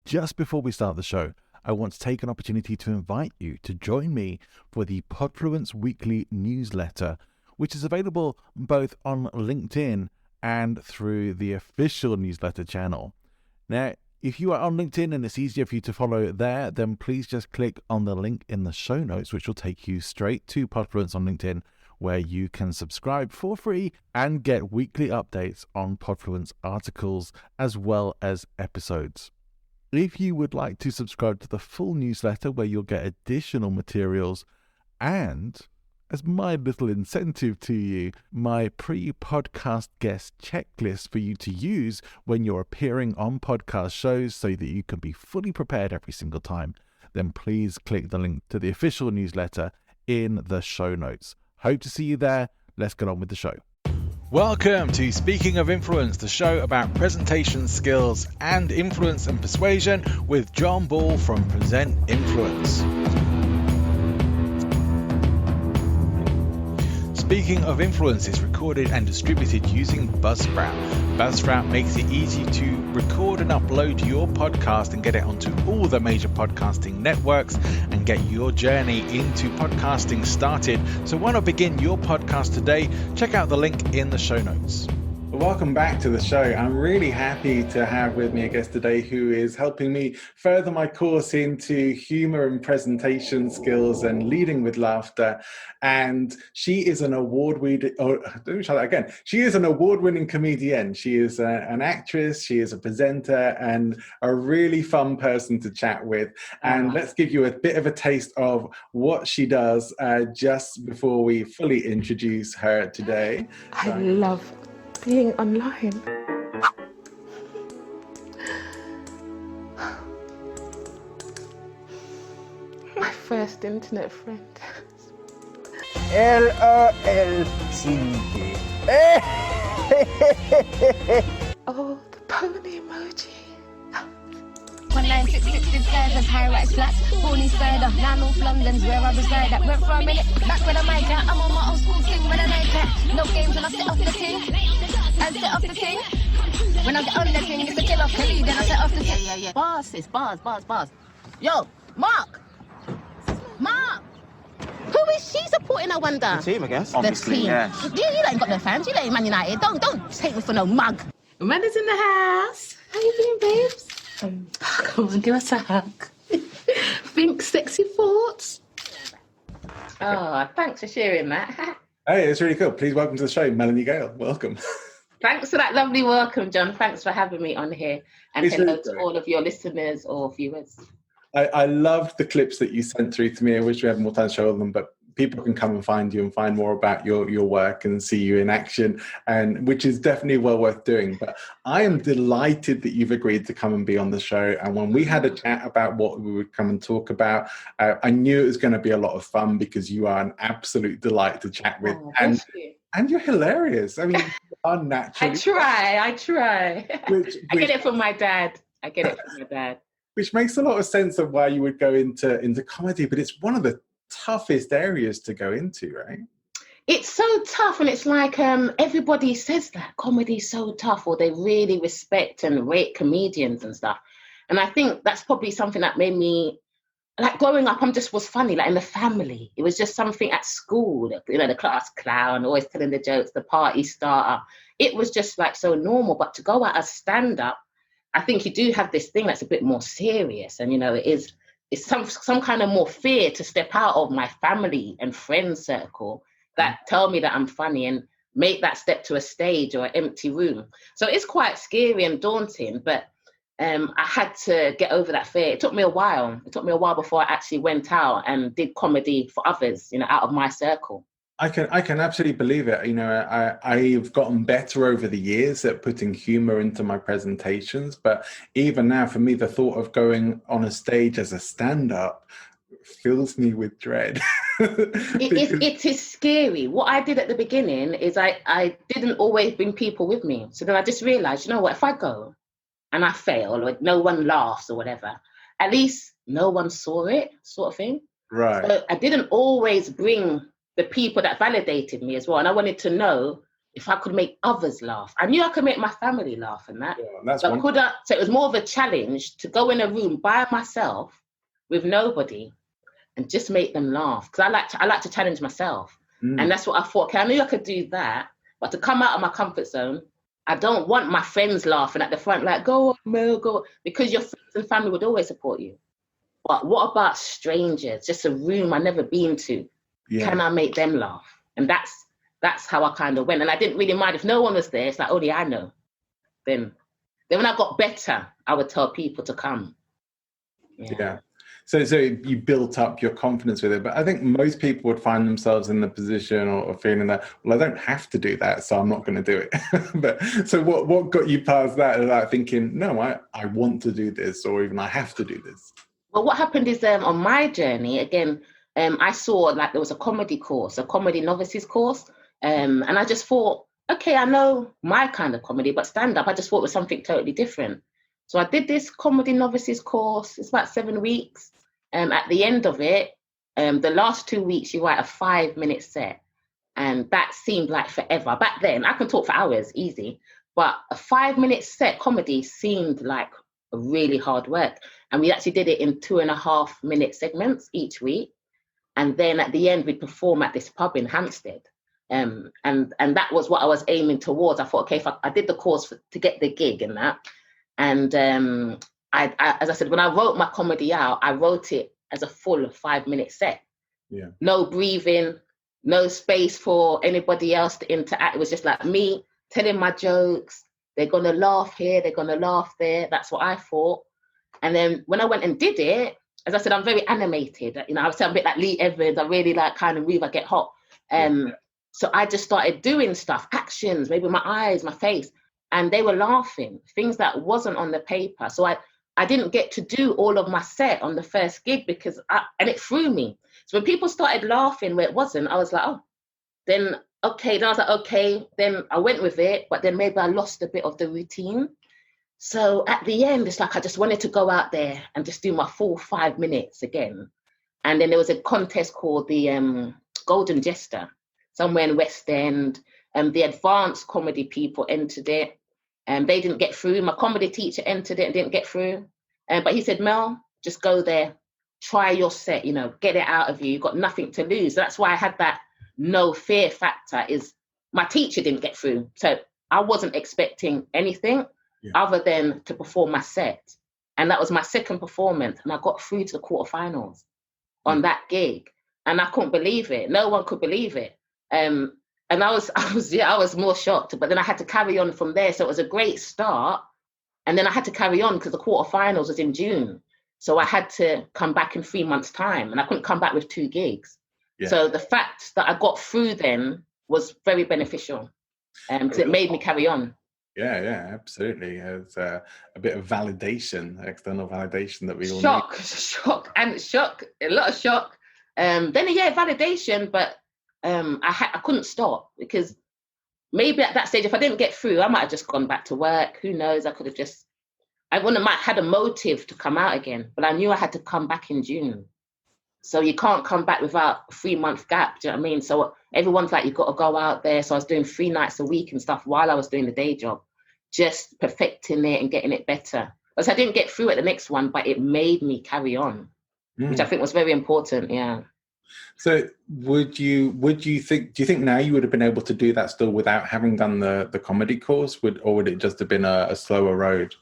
just before we start the show, I want to take an opportunity to invite you to join me for the Podfluence Weekly newsletter, which is available both on LinkedIn and through the official newsletter channel. Now, if you are on LinkedIn and it's easier for you to follow there, then please just click on the link in the show notes, which will take you straight to Podfluence on LinkedIn, where you can subscribe for free and get weekly updates on Podfluence articles as well as episodes. If you would like to subscribe to the full newsletter where you'll get additional materials and, as my little incentive to you, my pre-podcast guest checklist for you to use when you're appearing on podcast shows so that you can be fully prepared every single time, then please click the link to the official newsletter in the show notes. Hope to see you there. Let's get on with the show. Welcome to Speaking of Influence, the show about presentation skills and influence and persuasion with John Ball from Present Influence. Speaking of Influence is recorded and distributed using Buzzsprout. Buzzsprout makes it easy to record and upload your podcast and get it onto all the major podcasting networks and get your journey into podcasting started. So why not begin your podcast today? Check out the link in the show notes. Welcome back to the show. I'm really happy to have with me a guest today who is helping me further my course into humor and presentation skills and leading with laughter. And she is an award-winning, She is an award-winning comedienne. She is an actress, she is a presenter, and a really fun person to chat with. And let's give you a bit of a taste of what she does just before we fully introduce her today. I love being online. My first internet friend. LOLCD. Oh, the pony emoji. 1966 guys and high-rise flats. Pony's further, now North London's where I reside. That went for a minute, back with a mic out. I'm on my old school thing with a night hat. No games when I set off the thing. I set off the thing. When I get on the thing, it's a kill off Kelly, then I set off the thing. Yeah. Bars, sis, bars. Yo, Mark! Who is she supporting, I wonder? The team, I guess. Obviously, the team. Yeah. You ain't got no fans. You ain't Man United. Don't take me for no mug. Amanda's in the house. How you doing, babes? Come on, give us a hug. Think sexy thoughts. Oh, thanks for sharing that. Hey, it's really cool. Please welcome to the show, Melanie Gayle. Welcome. Thanks for that lovely welcome, John. Thanks for having me on here. And It's hello really to great. all of your listeners or viewers. I loved the clips that you sent through to me. I wish we had more time to show them, but people can come and find you and find more about your work and see you in action, and which is definitely well worth doing. But I am delighted that you've agreed to come and be on the show. And when we had a chat about what we would come and talk about, I knew it was going to be a lot of fun because you are an absolute delight to chat with. Oh, and thank you. and you're hilarious. I mean, you are naturally. I try. I get it from my dad. Which makes a lot of sense of why you would go into comedy, but it's one of the toughest areas to go into, right? It's so tough, and it's like everybody says that comedy's so tough, or they really respect and rate comedians and stuff. And I think that's probably something that made me, like growing up, was funny, like in the family. It was just something at school, the class clown, always telling the jokes, the party starter. It was just like so normal. But to go out as stand-up, I think you do have this thing that's a bit more serious, and it's some kind of more fear to step out of my family and friend circle that tell me that I'm funny and make that step to a stage or an empty room. So it's quite scary and daunting, but I had to get over that fear. It took me a while. Before I actually went out and did comedy for others, out of my circle. I can absolutely believe it. I've gotten better over the years at putting humor into my presentations, but even now, for me, the thought of going on a stage as a stand-up fills me with dread. It is scary. What I did at the beginning is I didn't always bring people with me. So then I just realized, what, if I go and I fail or no one laughs or whatever, at least no one saw it, sort of thing. Right. So I didn't always bring the people that validated me as well. And I wanted to know if I could make others laugh. I knew I could make my family laugh and that. Yeah, that's but could I? So it was more of a challenge to go in a room by myself with nobody and just make them laugh. Because I like to challenge myself. And that's what I thought. Okay, I knew I could do that, but to come out of my comfort zone, I don't want my friends laughing at the front, like, go on, Mel, go. Because your friends and family would always support you. But what about strangers? Just a room I've never been to. Yeah. Can I make them laugh? And that's how I kind of went. And I didn't really mind if no one was there. It's like, oh, yeah, I know. Then when I got better, I would tell people to come. Yeah. So you built up your confidence with it. But I think most people would find themselves in the position or feeling that, well, I don't have to do that, so I'm not going to do it. But so what got you past that? Like thinking, no, I want to do this, or even I have to do this. Well, what happened is on my journey, again, I saw like there was a comedy course, a comedy novices course. And I just thought, okay, I know my kind of comedy, but stand-up, I just thought it was something totally different. So I did this comedy novices course. It's about 7 weeks. At the end of it, the last 2 weeks, you write a 5-minute set. And that seemed like forever. Back then, I can talk for hours, easy. But a 5-minute set comedy seemed like a really hard work. And we actually did it in 2.5-minute segments each week. And then at the end, we'd perform at this pub in Hampstead. And that was what I was aiming towards. I thought, okay, if I did the course to get the gig and that. And I, as I said, when I wrote my comedy out, I wrote it as a full 5-minute set. Yeah. No breathing, no space for anybody else to interact. It was just like me telling my jokes. They're going to laugh here, they're going to laugh there. That's what I thought. And then when I went and did it, as I said, I'm very animated. You know, I was a bit like Lee Evans. I really like kind of move, I get hot. So I just started doing stuff, actions, maybe my eyes, my face. And they were laughing, things that wasn't on the paper. So I didn't get to do all of my set on the first gig and it threw me. So when people started laughing where it wasn't, I was like, oh, then, okay. Then I was like, okay, then I went with it, but then maybe I lost a bit of the routine. So at the end, it's like I just wanted to go out there and just do my full 5 minutes again. And then there was a contest called the Golden Jester, somewhere in West End. The advanced comedy people entered it. And they didn't get through. My comedy teacher entered it and didn't get through. But he said, Mel, just go there, try your set, you know, get it out of you. You've got nothing to lose. That's why I had that no fear factor. Is my teacher didn't get through. So I wasn't expecting anything other than to perform my set. And that was my second performance. And I got through to the quarterfinals on that gig. And I couldn't believe it. No one could believe it. And I was more shocked, but then I had to carry on from there. So it was a great start. And then I had to carry on because the quarterfinals was in June. So I had to come back in 3 months' time, and I couldn't come back with 2 gigs. Yeah. So the fact that I got through then was very beneficial because it made me carry on. Yeah, absolutely. It's a bit of validation, external validation that we all need. Shock, a lot of shock. Then validation, but I couldn't stop because maybe at that stage, if I didn't get through, I might have just gone back to work. Who knows? I wouldn't have had a motive to come out again, but I knew I had to come back in June. So you can't come back without a 3-month gap. Do you know what I mean? So everyone's like, you've got to go out there. So I was doing 3 nights a week and stuff while I was doing the day job, just perfecting it and getting it better. Because I didn't get through at the next one, but it made me carry on, which I think was very important. Yeah. So do you think now you would have been able to do that still without having done the comedy course, or would it just have been a slower road?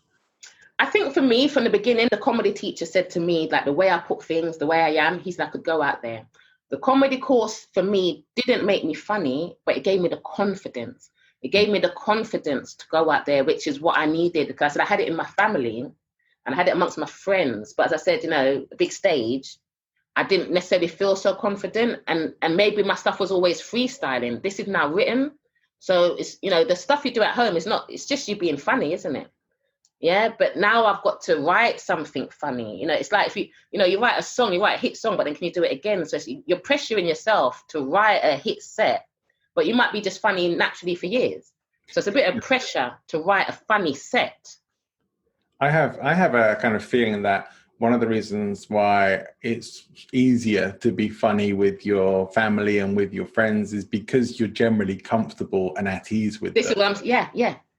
I think for me, from the beginning, the comedy teacher said to me, like the way I put things, the way I am, he's like, I could go out there. The comedy course for me didn't make me funny, but it gave me the confidence. It gave me the confidence to go out there, which is what I needed, because I had it in my family and I had it amongst my friends. But as I said, a big stage, I didn't necessarily feel so confident, and maybe my stuff was always freestyling. This is now written. So it's, the stuff you do at home it's just you being funny, isn't it? Yeah, but now I've got to write something funny. It's like if you write a song, you write a hit song, but then can you do it again? So you're pressuring yourself to write a hit set, but you might be just funny naturally for years. So it's a bit of pressure to write a funny set. I have a kind of feeling that one of the reasons why it's easier to be funny with your family and with your friends is because you're generally comfortable and at ease with This them. is what I'm, yeah.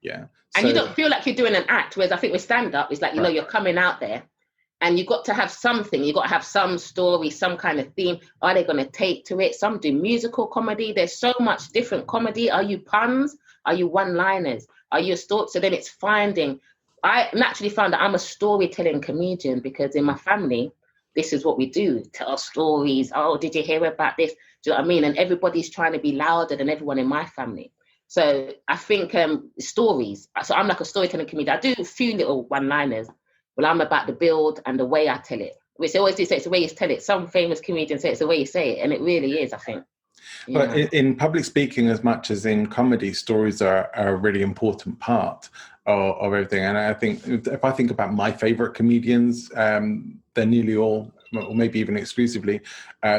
Yeah. And you don't feel like you're doing an act, whereas I think with stand-up, it's like, you know, you're coming out there and you've got to have something. You've got to have some story, some kind of theme. Are they going to take to it? Some do musical comedy. There's so much different comedy. Are you puns? Are you one-liners? Are you a story? So then it's finding. I naturally found that I'm a storytelling comedian because in my family, this is what we do. Tell stories. Oh, did you hear about this? Do you know what I mean? And everybody's trying to be louder than everyone in my family. So I think stories. So I'm like a storytelling comedian. I do a few little one-liners, but I'm about the build and the way I tell it. Which they always do say it's the way you tell it. Some famous comedians say it's the way you say it, and it really is, I think. But in public speaking, as much as in comedy, stories are a really important part of everything. And I think if I think about my favorite comedians, they're nearly all, or maybe even exclusively,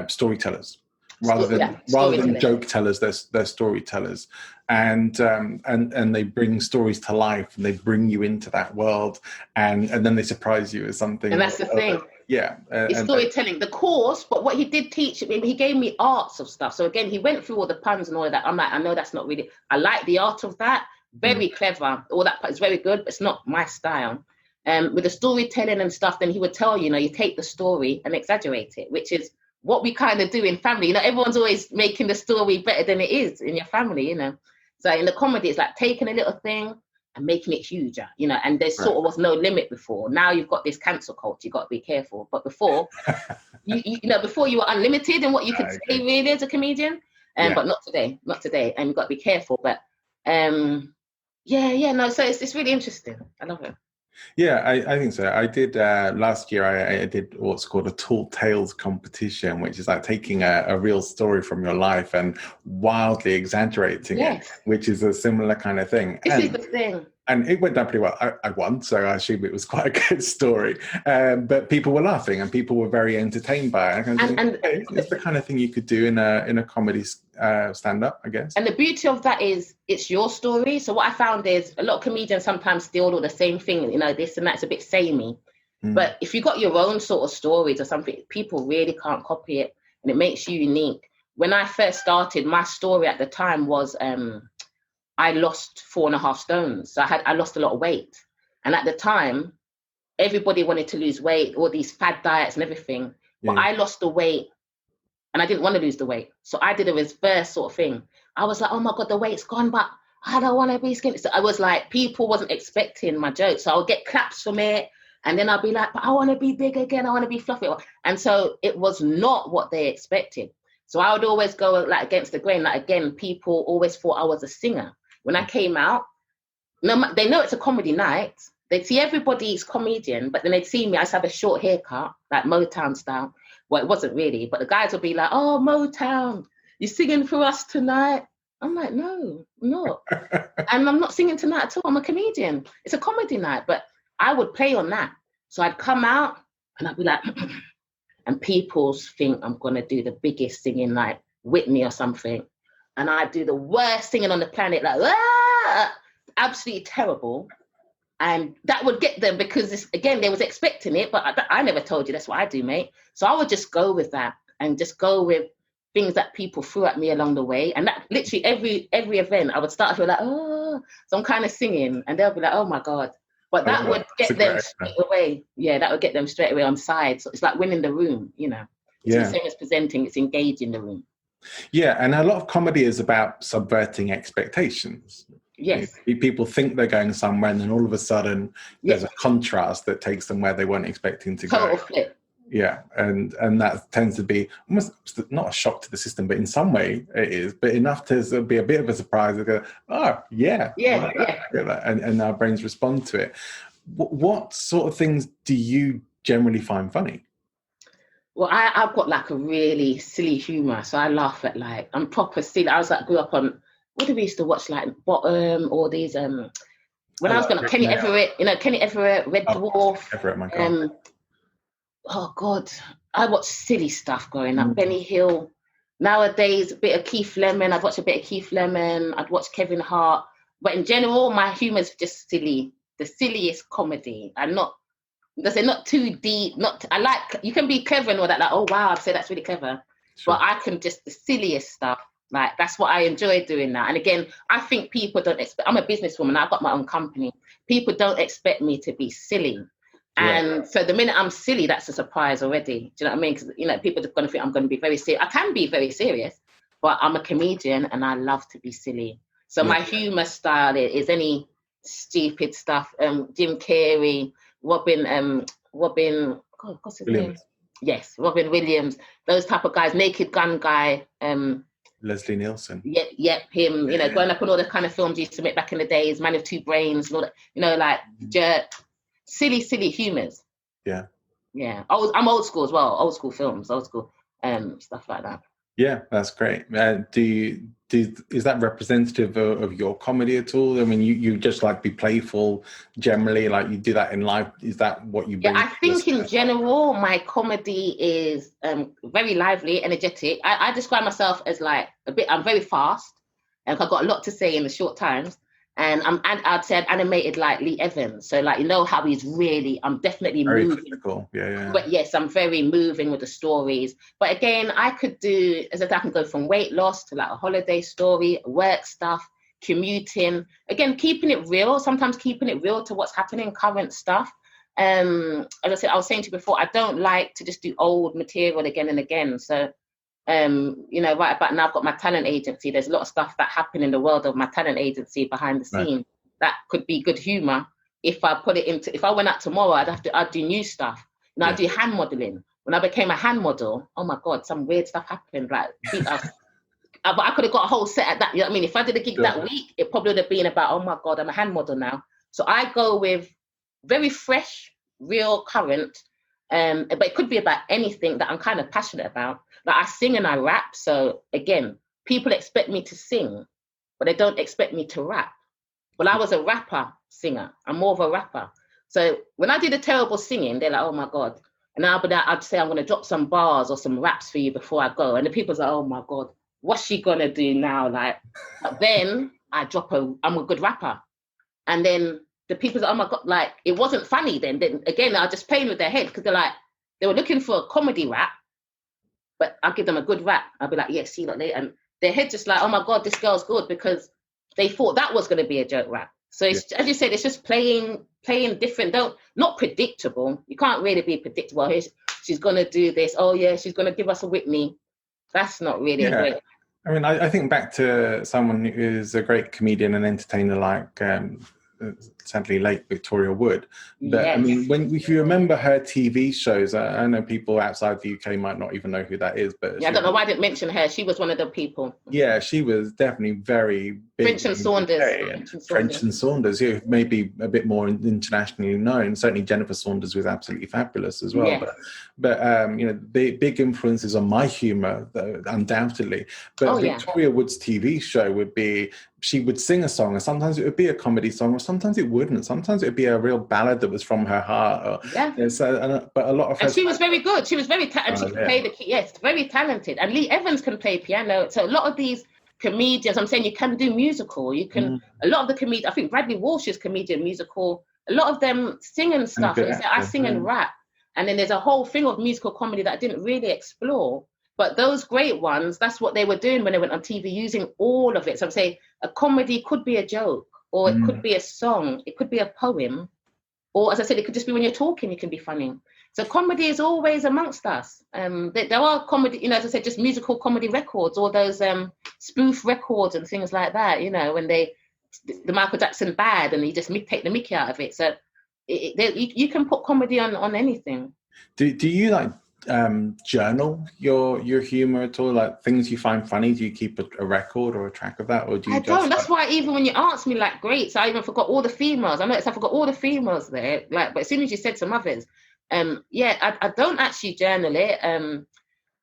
storytellers. Rather than joke tellers, they're storytellers, and they bring stories to life, and they bring you into that world, and then they surprise you with something. And that's the thing. Yeah, it's storytelling, the course. But what he did teach me, he gave me arts of stuff. So again, he went through all the puns and all of that. I'm like, I know that's not really. I like the art of that. Very clever. All that is very good, but it's not my style. With the storytelling and stuff, then he would tell you, you take the story and exaggerate it, which is what we kind of do in family. Everyone's always making the story better than it is in your family, So in the comedy, it's like taking a little thing and making it huger, and there sort of was no limit before. Now you've got this cancel culture, you've got to be careful. But before, before you were unlimited in what you could say really as a comedian, but not today, and you've got to be careful. But so it's really interesting. I love it. Yeah, I think so. I did last year. I did what's called a tall tales competition, which is like taking a real story from your life and wildly exaggerating it, which is a similar kind of thing. This is the thing. And it went down pretty well. I won, so I assume it was quite a good story. But people were laughing, and people were very entertained by it. And it's the kind of thing you could do in a comedy stand-up, I guess. And the beauty of that is it's your story. So what I found is a lot of comedians sometimes steal all the same thing, this and that's a bit samey. But if you got your own sort of stories or something, people really can't copy it, and it makes you unique. When I first started, my story at the time was I lost 4.5 stones. So I lost a lot of weight. And at the time, everybody wanted to lose weight, all these fad diets and everything. But I lost the weight and I didn't want to lose the weight. So I did a reverse sort of thing. I was like, oh my God, the weight's gone, but I don't want to be skinny. So I was like, people wasn't expecting my jokes. So I'll get claps from it. And then I'll be like, but I want to be big again. I want to be fluffy. And so it was not what they expected. So I would always go like against the grain. Like again, people always thought I was a singer. When I came out, they know it's a comedy night. They'd see everybody's comedian, but then they'd see me. I just have a short haircut, like Motown style. Well, it wasn't really, but the guys would be like, oh, Motown, you singing for us tonight? I'm like, no, I'm not. And I'm not singing tonight at all. I'm a comedian. It's a comedy night, but I would play on that. So I'd come out and I'd be like, and people think I'm going to do the biggest singing like Whitney or something. And I do the worst singing on the planet, like, absolutely terrible. And that would get them because, again, they was expecting it, but I never told you that's what I do, mate. So I would just go with that and just go with things that people threw at me along the way. And that literally every event, I would start to be like, oh, so I'm kind of singing. And they'll be like, oh, my God. But that would get them straight away. Yeah, that would get them straight away on side. So it's like winning the room, It's the same as presenting. It's engaging the room. Yeah, and a lot of comedy is about subverting expectations. Yes. People think they're going somewhere, and then all of a sudden there's a contrast that takes them where they weren't expecting to go. Total flip. Yeah, and that tends to be almost not a shock to the system, but in some way it is, but enough to be a bit of a surprise. They go, oh, yeah. And our brains respond to it. What sort of things do you generally find funny? Well, I've got like a really silly humour, so I laugh at like, I'm proper silly. I was like, grew up on, what did we used to watch, like Bottom, all these, when I was going to Kenny Everett, Red Dwarf. Everett, my God. Oh God, I watched silly stuff growing up. Benny Hill. Nowadays, a bit of Keith Lemon. I'd watch a bit of Keith Lemon. I'd watch Kevin Hart. But in general, my humour is just silly. The silliest comedy. I'm not Does it not too deep? I like, you can be clever and all that, like, oh wow, I'd say that's really clever. Sure. But I can just the silliest stuff. Like, that's what I enjoy doing now. And again, I think people don't expect, I'm a businesswoman, I've got my own company. People don't expect me to be silly. And so the minute I'm silly, that's a surprise already. Do you know what I mean? Because, you know, people are going to think I'm going to be very serious. I can be very serious, but I'm a comedian and I love to be silly. So my humor style is any stupid stuff. Jim Carrey, Robin, God, what's his name? Yes, Robin Williams, those type of guys, Naked Gun guy. Leslie Nielsen. Yep, him, you know, growing up in all the kind of films you used to make back in the days, Man of Two Brains, and all that, you know, like Jerk. Silly humors. Yeah. I'm old school as well. Old school films, old school stuff like that. Yeah, that's great. Is that representative of your comedy at all? I mean, you just like be playful generally, like you do that in life. Is that what you bring? Yeah, I think in general, my comedy is very lively, energetic. I describe myself as like I'm very fast, and I've got a lot to say in the short times. And I'd say I'm animated like Lee Evans. So like, you know how I'm definitely very moving. physical. Yeah. But yes, I'm very moving with the stories. But again, I could do, as I said, I can go from weight loss to like a holiday story, work stuff, commuting. Again, keeping it real, sometimes keeping it real to what's happening, current stuff. As I said, I was saying to you before, I don't like to just do old material again and again. So you know, right about now I've got my talent agency. There's a lot of stuff that happened in the world of my talent agency behind the scene that could be good humor. If I went out tomorrow, I'd do new stuff. You know, I'd do hand modeling. When I became a hand model, oh my God, some weird stuff happened. Like, but I could have got a whole set at that. You know what I mean? If I did a gig that week, it probably would have been about, oh my God, I'm a hand model now. So I go with very fresh, real, current, but it could be about anything that I'm kind of passionate about. Like, I sing and I rap. So again, people expect me to sing, but they don't expect me to rap. Well, I was a rapper singer. I'm more of a rapper. So when I do the terrible singing, they're like, oh my God. And I'd say, I'm going to drop some bars or some raps for you before I go. And the people's like, oh my God, what's she going to do now? Like, but then I'm a good rapper. And then the people's like, oh my God, like, it wasn't funny then. Then again, I just playing with their head because they were looking for a comedy rap. But I'll give them a good rap. I'll be like, yeah, see you later. And their head just like, oh my God, this girl's good, because they thought that was going to be a joke rap. So it's, as you said, it's just playing different, not predictable. You can't really be predictable. She's going to do this. Oh yeah, she's going to give us a Whitney. That's not really great. I mean, I think back to someone who's a great comedian and entertainer like sadly late Victoria Wood. But I mean, if you remember her TV shows, I know people outside the UK might not even know who that is. But I don't know why I didn't mention her. She was one of the people. Yeah, she was definitely very big. French and Saunders. French and Saunders, who may be a bit more internationally known. Certainly Jennifer Saunders was absolutely fabulous as well. Yeah. But you know, big influences on my humour, undoubtedly. But Victoria Wood's TV show would be, she would sing a song, and sometimes it would be a comedy song, or sometimes it wouldn't. Sometimes it would be a real ballad that was from her heart. But a lot of her... And she was very good. She was very talented. She could play the key. Yes, very talented. And Lee Evans can play piano. So a lot of these comedians, I'm saying, you can do musical. You can... A lot of the comedians, I think Bradley Walsh is comedian musical. A lot of them sing and stuff. And I sing and rap. And then there's a whole thing of musical comedy that I didn't really explore. But those great ones, that's what they were doing when they went on TV, using all of it. So I'm saying a comedy could be a joke, or it could be a song, it could be a poem, or as I said, it could just be when you're talking, you can be funny. So comedy is always amongst us. There are comedy, you know, as I said, just musical comedy records, or those spoof records and things like that, you know, when the Michael Jackson Bad, and you just take the mickey out of it. So you can put comedy on anything. Do you like journal your humor at all, like things you find funny? Do you keep a record or a track of that, or do you... I don't. That's why even when you asked me, like, great, so I even forgot all the females. I noticed I forgot all the females there, like, but as soon as you said some others, I don't actually journal it.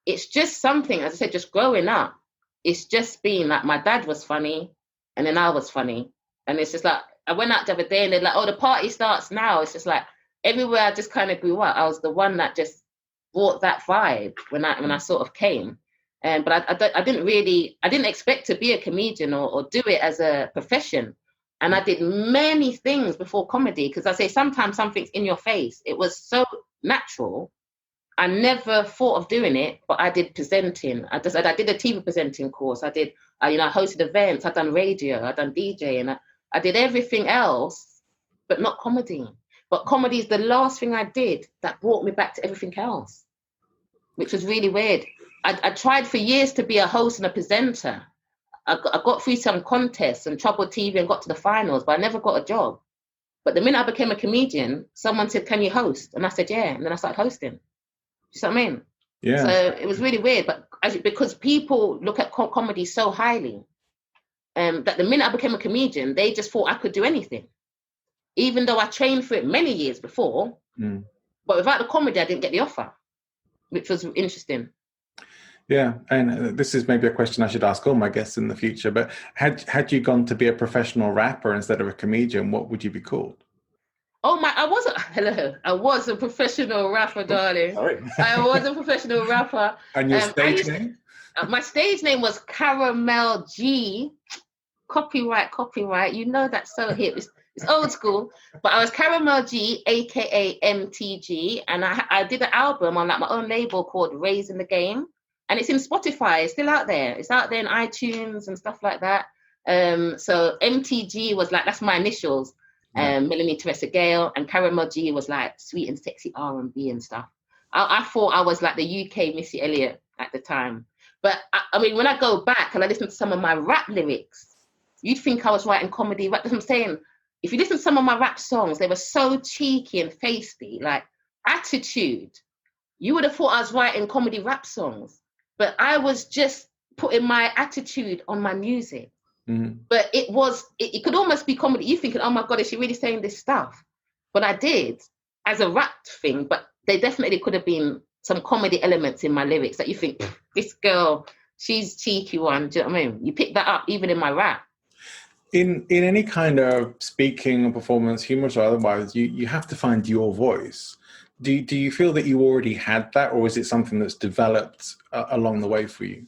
It's just something, as I said, just growing up, it's just been like, my dad was funny and then I was funny, and it's just like, I went out the other day and they're like, oh, the party starts now. It's just like everywhere I just kind of grew up, I was the one that just brought that vibe when I sort of came. But I didn't expect to be a comedian or do it as a profession. And I did many things before comedy, because I say sometimes something's in your face. It was so natural. I never thought of doing it, but I did presenting. I did a TV presenting course. I hosted events. I've done radio. I've done DJ, and I did everything else, but not comedy. But comedy is the last thing I did that brought me back to everything else, which was really weird. I tried for years to be a host and a presenter. I got through some contests and Trouble TV and got to the finals, but I never got a job. But the minute I became a comedian, someone said, "Can you host?" And I said, "Yeah." And then I started hosting. You know what I mean? Yeah. So it was really weird, but because people look at comedy so highly, that the minute I became a comedian, they just thought I could do anything. Even though I trained for it many years before, but without the comedy, I didn't get the offer, which was interesting. Yeah, and this is maybe a question I should ask all my guests in the future, but had you gone to be a professional rapper instead of a comedian, what would you be called? Oh my, I was a professional rapper, darling. Sorry. I was a professional rapper. And your stage name? My stage name was Caramel G. Copyright. You know that's so hip. It's old school. But I was Caramel G, aka MTG, and I did an album on like my own label called Raising the Game. And it's in Spotify, it's still out there. It's out there in iTunes and stuff like that. So MTG was like, that's my initials. Melanie Gayle, and Caramel G was like sweet and sexy R&B and stuff. I thought I was like the UK Missy Elliott at the time. But I mean, when I go back and I listen to some of my rap lyrics, you'd think I was writing comedy. That's what I'm saying. If you listen to some of my rap songs, they were so cheeky and feisty, like Attitude. You would have thought I was writing comedy rap songs, but I was just putting my attitude on my music. Mm-hmm. But it could almost be comedy. You thinking, oh my God, is she really saying this stuff? But I did as a rap thing, but there definitely could have been some comedy elements in my lyrics that you think, this girl, she's cheeky one. Do you know what I mean? You pick that up even in my rap. In any kind of speaking or performance, humorous or otherwise, you have to find your voice. Do you feel that you already had that, or is it something that's developed along the way for you?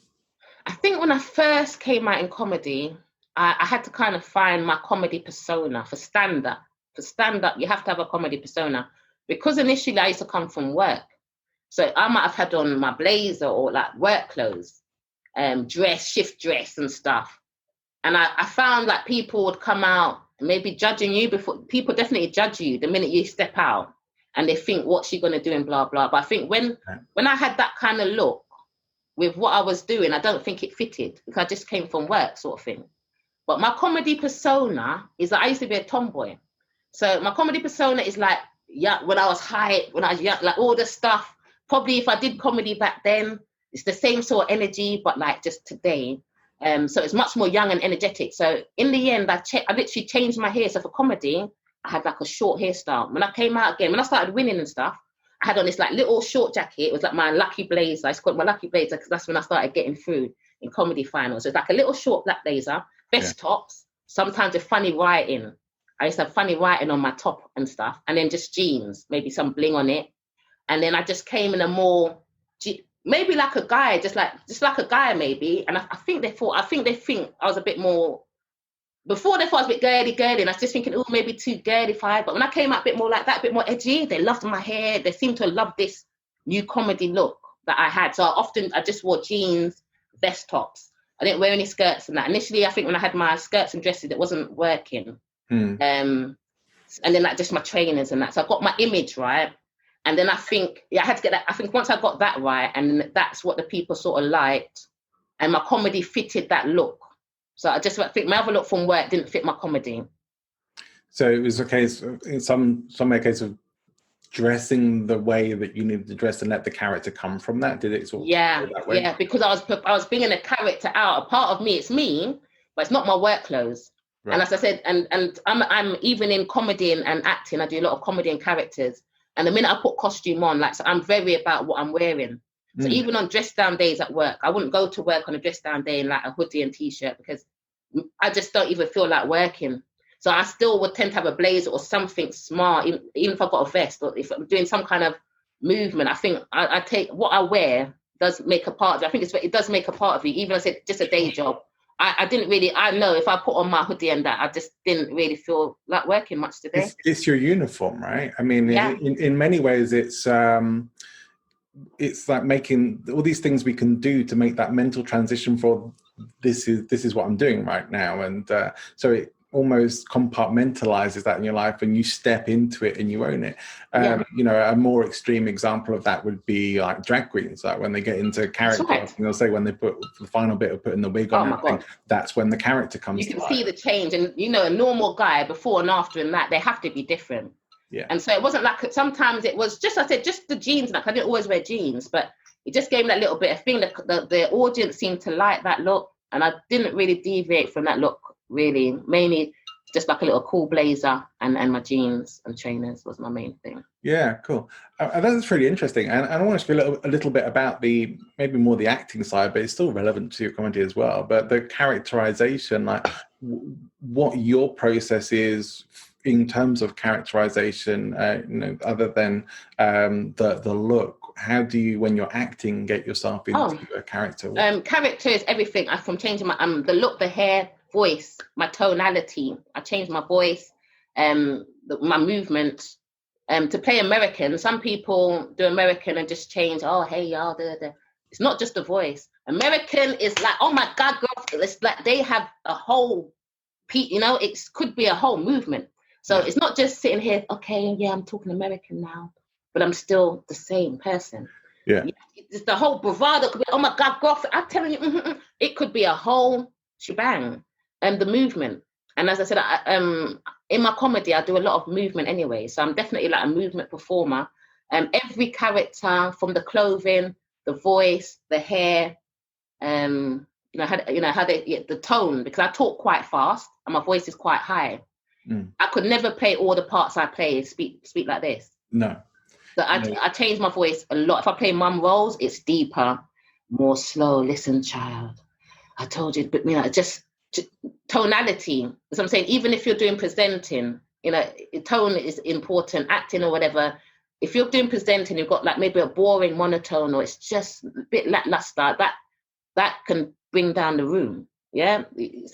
I think when I first came out in comedy, I had to kind of find my comedy persona for stand-up. For stand-up, you have to have a comedy persona. Because initially I used to come from work. So I might have had on my blazer or like work clothes, shift dress and stuff. And I found like people would come out maybe judging you before. People definitely judge you the minute you step out and they think, what's she going to do and blah, blah. But I think when I had that kind of look with what I was doing, I don't think it fitted because I just came from work sort of thing. But my comedy persona is that I used to be a tomboy. So my comedy persona is like, yeah, when I was high, when I was young, like all the stuff. Probably if I did comedy back then, it's the same sort of energy, but like just today. So it's much more young and energetic. So in the end, I literally changed my hair. So for comedy, I had like a short hairstyle. When I came out again, when I started winning and stuff, I had on this like little short jacket. It was like my lucky blazer. I just called it my lucky blazer because that's when I started getting through in comedy finals. So it's like a little short black blazer, vest tops, sometimes with funny writing. I used to have funny writing on my top and stuff, and then just jeans, maybe some bling on it. And then I just came in a more, maybe like a guy, just like a guy maybe. And I think they think I was a bit more, before they thought I was a bit girly, and I was just thinking, oh, maybe too girly-fied. But when I came out a bit more like that, a bit more edgy, they loved my hair. They seemed to love this new comedy look that I had. So I just wore jeans, vest tops. I didn't wear any skirts and that. Initially, I think when I had my skirts and dresses, it wasn't working. And then like just my trainers and that. So I got my image right. And then I think, I had to get that. I think once I got that right, and that's what the people sort of liked, and my comedy fitted that look. So I think my other look from work didn't fit my comedy. So it was a case, in some way, a case of dressing the way that you needed to dress and let the character come from that. Did it sort of go that way? Yeah, because I was bringing a character out. A part of me, it's me, but it's not my work clothes. Right. And as I said, and I'm even in comedy and acting, I do a lot of comedy and characters. And the minute I put costume on, so I'm very about what I'm wearing. So even on dress down days at work, I wouldn't go to work on a dress down day in like a hoodie and t-shirt because I just don't even feel like working. So I still would tend to have a blazer or something smart, even if I've got a vest or if I'm doing some kind of movement. I think I take what I wear does make a part of it. I think it does make a part of you. Even if it's just a day job, I didn't really, I know if I put on my hoodie and that, I just didn't really feel like working much today. It's your uniform, right? I mean, Yeah. in many ways, it's like making all these things we can do to make that mental transition for this is what I'm doing right now. And so it almost compartmentalizes that in your life, and you step into it and you own it. You know, a more extreme example of that would be like drag queens, like when they get into character, right. and they'll say when they put the final bit of putting the wig on, everything, that's when the character comes you to can life. see the change. And, you know, a normal guy before and after and that, they have to be different. Yeah. And so it wasn't like, sometimes it was just, I said, just the jeans. Like I didn't always wear jeans, but it just gave me that little bit of thing. The audience seemed to like that look. And I didn't really deviate from that look, really. Mainly just like a little cool blazer and my jeans and trainers was my main thing. Yeah, cool. That's really interesting. And I want to speak a little bit about maybe more the acting side, but it's still relevant to your comedy as well. But the characterization, like what your process is in terms of characterization, you know, other than the look. How do you, when you're acting, get yourself into a character? Character is everything. From changing my the look, the hair, voice, my tonality. I changed my voice, my movement. To play American, some people do American and just change. Oh, hey y'all, it's not just the voice. American is like, oh my God, girl, it's like they have a whole, you know, it could be a whole movement. So it's not just sitting here. Okay, yeah, I'm talking American now, but I'm still the same person. Yeah. It's the whole bravado could be, oh my God, girl, I'm telling you, it could be a whole shebang. And the movement. And as I said, in my comedy, I do a lot of movement anyway. So I'm definitely like a movement performer. Every character, from the clothing, the voice, the hair, how the tone, because I talk quite fast and my voice is quite high. I could never play all the parts I play, speak like this. No. So I change my voice a lot. If I play mum roles, it's deeper, more slow. Listen, child, I told you, but you know, just tonality. As I'm saying, even if you're doing presenting, you know, tone is important, acting or whatever. If you're doing presenting, you've got like maybe a boring monotone, or it's just a bit lackluster, that can bring down the room. Yeah.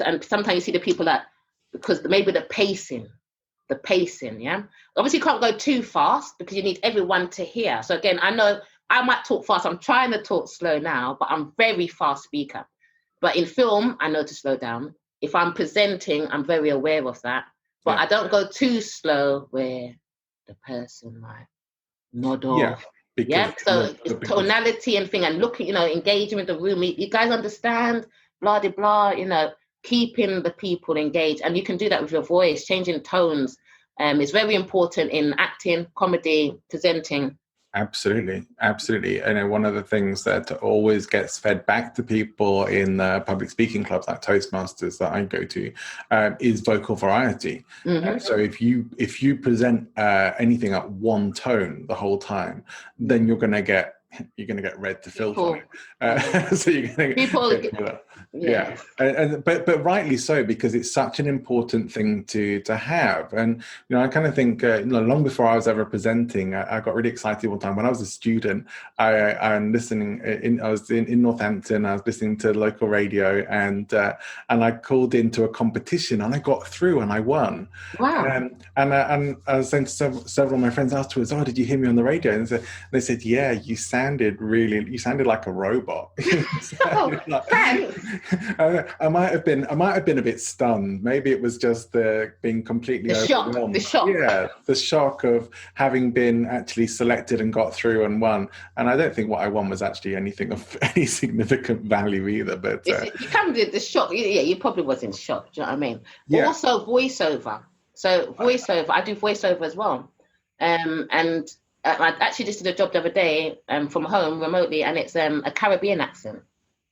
And sometimes you see the people that, because maybe the pacing, yeah. Obviously you can't go too fast because you need everyone to hear. So again, I know I might talk fast. I'm trying to talk slow now, but I'm very fast speaker. But in film, I know to slow down. If I'm presenting, I'm very aware of that. But I don't go too slow where the person might nod off. So it's tonality and thing, and looking, you know, engaging with the room. You guys understand? Blah, de blah, you know, keeping the people engaged. And you can do that with your voice, changing tones. It's very important in acting, comedy, presenting. Absolutely. I know one of the things that always gets fed back to people in public speaking clubs like Toastmasters that I go to is vocal variety. So if you present anything at one tone the whole time, then you're going to get red to filter it. So you're going to get but rightly so, because it's such an important thing to have. And you know, I kind of think long before I was ever presenting, I got really excited one time when I was a student. I'm listening I was in Northampton. I was listening to local radio, and I called into a competition, and I got through and I won. Wow. And I was saying to several of my friends afterwards, "Oh, did you hear me on the radio?" And they said, "Yeah, you sounded like a robot." I might have been a bit stunned. Maybe it was just being completely overwhelmed. The shock. Yeah, the shock of having been actually selected and got through and won. And I don't think what I won was actually anything of any significant value either. But you come to the shock. Yeah, you probably was in shock. Do you know what I mean? Yeah. Also, voiceover. So voiceover, I do voiceover as well. And I actually just did a job the other day from home remotely, and it's a Caribbean accent.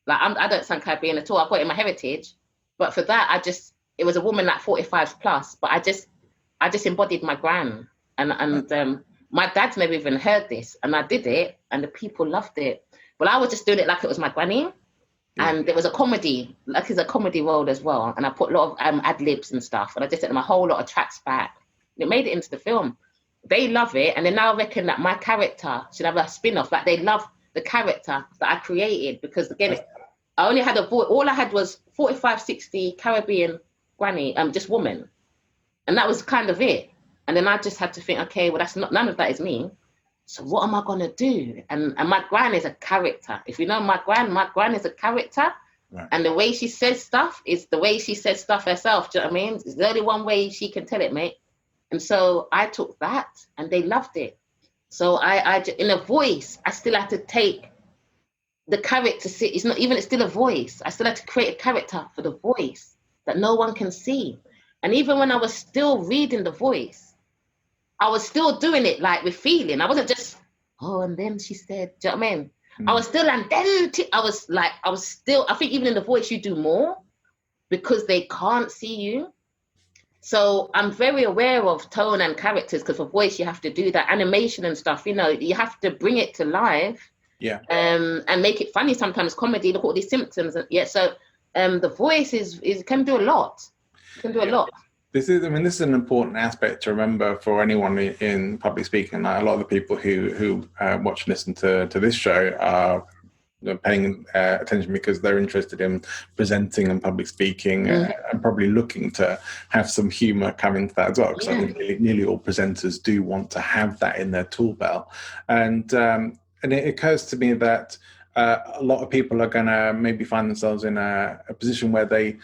Like I don't sound Caribbean at all. I've got it in my heritage, but for that, it was a woman like 45 plus, but I just embodied my gran, and my dad's never even heard this, and I did it, and the people loved it. Well, I was just doing it like it was my granny, and there was a comedy, like it's a comedy role as well, and I put a lot of ad libs and stuff, and I just did a whole lot of tracks back. It made it into the film. They love it, and they now reckon that my character should have a spin-off. Like they love the character that I created, because again, I only had a voice. All I had was 45, 60 Caribbean granny, just woman. And that was kind of it. And then I just had to think, okay, well, none of that is me. So what am I going to do? And my gran is a character. If you know my gran is a character. Right. And the way she says stuff is the way she says stuff herself. Do you know what I mean? There's only one way she can tell it, mate. And so I took that and they loved it. So I in a voice, I still had to take the character. It's still a voice. I still had to create a character for the voice that no one can see. And even when I was still reading the voice, I was still doing it like with feeling. I wasn't just, and then she said, do you know what I mean? I was still, and then I think even in the voice you do more because they can't see you. So I'm very aware of tone and characters because for voice you have to do that animation and stuff. You know, you have to bring it to life. Yeah. And make it funny sometimes. Comedy, look at all these symptoms. So the voice can do a lot. Can do a lot. This is an important aspect to remember for anyone in public speaking. Like a lot of the people who watch and listen to this show are paying attention because they're interested in presenting and public speaking and probably looking to have some humour coming to that as well. Because I think nearly all presenters do want to have that in their tool belt. And it occurs to me that a lot of people are going to maybe find themselves in a position where they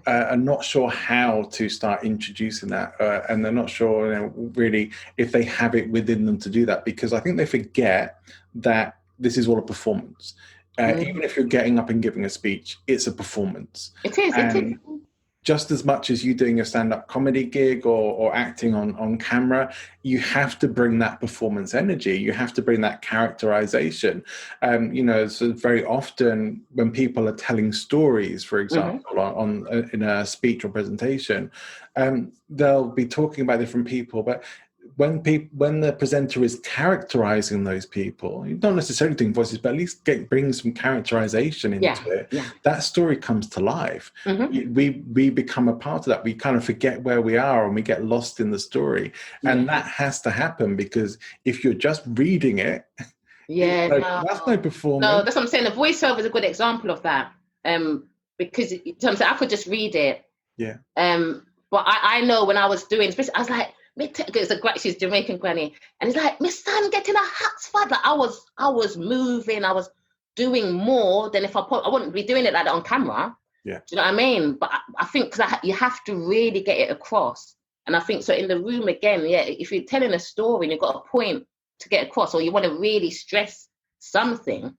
are not sure how to start introducing that, and they're not sure really if they have it within them to do that, because I think they forget that this is all a performance. Even if you're getting up and giving a speech, it's a performance. It is. Just as much as you doing a stand-up comedy gig or acting on camera, you have to bring that performance energy. You have to bring that characterization. So very often when people are telling stories, for example, in a speech or presentation, they'll be talking about different people, but when the presenter is characterizing those people, you're not necessarily doing voices, but at least bring some characterization into it. Yeah. That story comes to life. We become a part of that. We kind of forget where we are and we get lost in the story. And that has to happen, because if you're just reading it, that's no performance. No, that's what I'm saying. The voiceover is a good example of that. Because I could just read it. Yeah. But I know when I was doing, I was like, she's Jamaican granny, and it's like, my son getting a hot spot. Like I was moving, I was doing more than if I wouldn't be doing it like that on camera. Yeah, do you know what I mean? But I think you have to really get it across, and I think so. In the room again, if you're telling a story and you've got a point to get across, or you want to really stress something,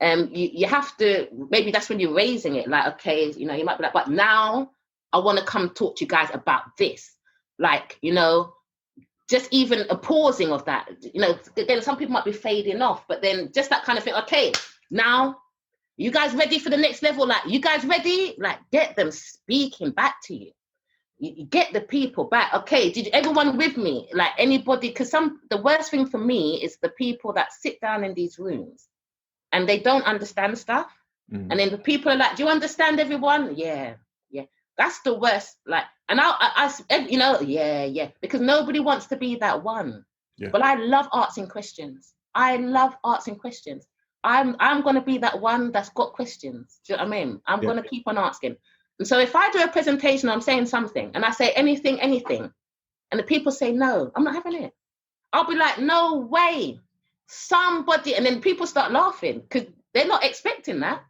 you have to. Maybe that's when you're raising it. Like, okay, you might be like, but now I want to come talk to you guys about this. Like, just even a pausing of that, again, some people might be fading off, but then just that kind of thing. Okay, now you guys ready for the next level? Like, you guys ready? Like, get them speaking back to you. You get the people back. Okay, did everyone with me? Like anybody, because the worst thing for me is the people that sit down in these rooms and they don't understand stuff. And then the people are like, do you understand everyone? Yeah. That's the worst. Like, and because nobody wants to be that one. Yeah. But I love asking questions. I'm going to be that one that's got questions. Do you know what I mean? I'm going to keep on asking. And so if I do a presentation, I'm saying something, and I say anything, and the people say no, I'm not having it. I'll be like, no way, somebody, and then people start laughing because they're not expecting that.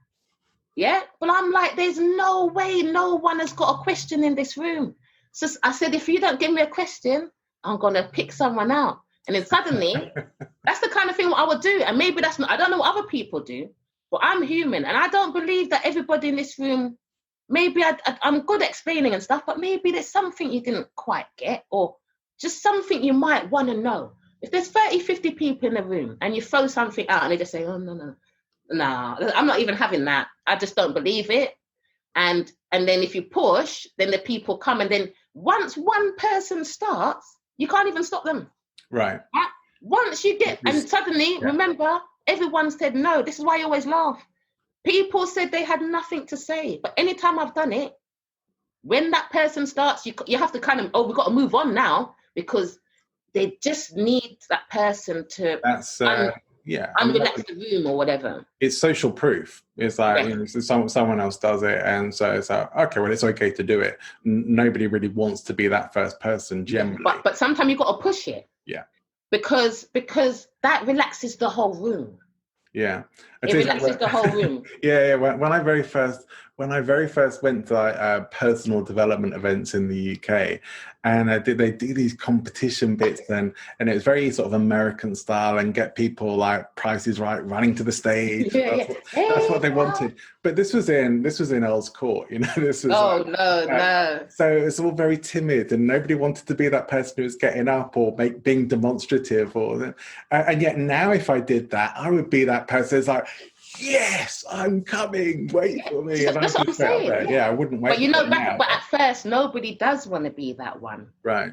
Yeah, but I'm like, there's no way no one has got a question in this room. So I said, if you don't give me a question, I'm going to pick someone out. And then suddenly, that's the kind of thing what I would do. And maybe that's not, I don't know what other people do, but I'm human. And I don't believe that everybody in this room, maybe I'm good at explaining and stuff, but maybe there's something you didn't quite get, or just something you might want to know. If there's 30, 50 people in the room and you throw something out and they just say, oh, no, I'm not even having that. I just don't believe it. And then if you push, then the people come. And then once one person starts, you can't even stop them. Right. Once you get, and suddenly, remember, everyone said no. This is why you always laugh. People said they had nothing to say. But anytime I've done it, when that person starts, you have to kind of, we've got to move on now, because they just need that person to... Yeah, unrelax the room or whatever. It's social proof. It's like, someone else does it, and so it's like, okay, well, it's okay to do it. Nobody really wants to be that first person generally. But sometimes you've got to push it. Yeah. Because that relaxes the whole room. Yeah, it relaxes the whole room. Yeah. When I very first went to personal development events in the UK, and they do these competition bits then, and it was very sort of American style, and get people like Price is Right running to the stage. That's what they wanted. But this was in Earl's Court, you know. This was no. So it's all very timid, and nobody wanted to be that person who was getting up or being demonstrative, and yet now if I did that, I would be that person. It's like, yes, I'm coming. Wait for me. And that's what I'm saying. Yeah, I wouldn't wait. But but at first, nobody does want to be that one, right?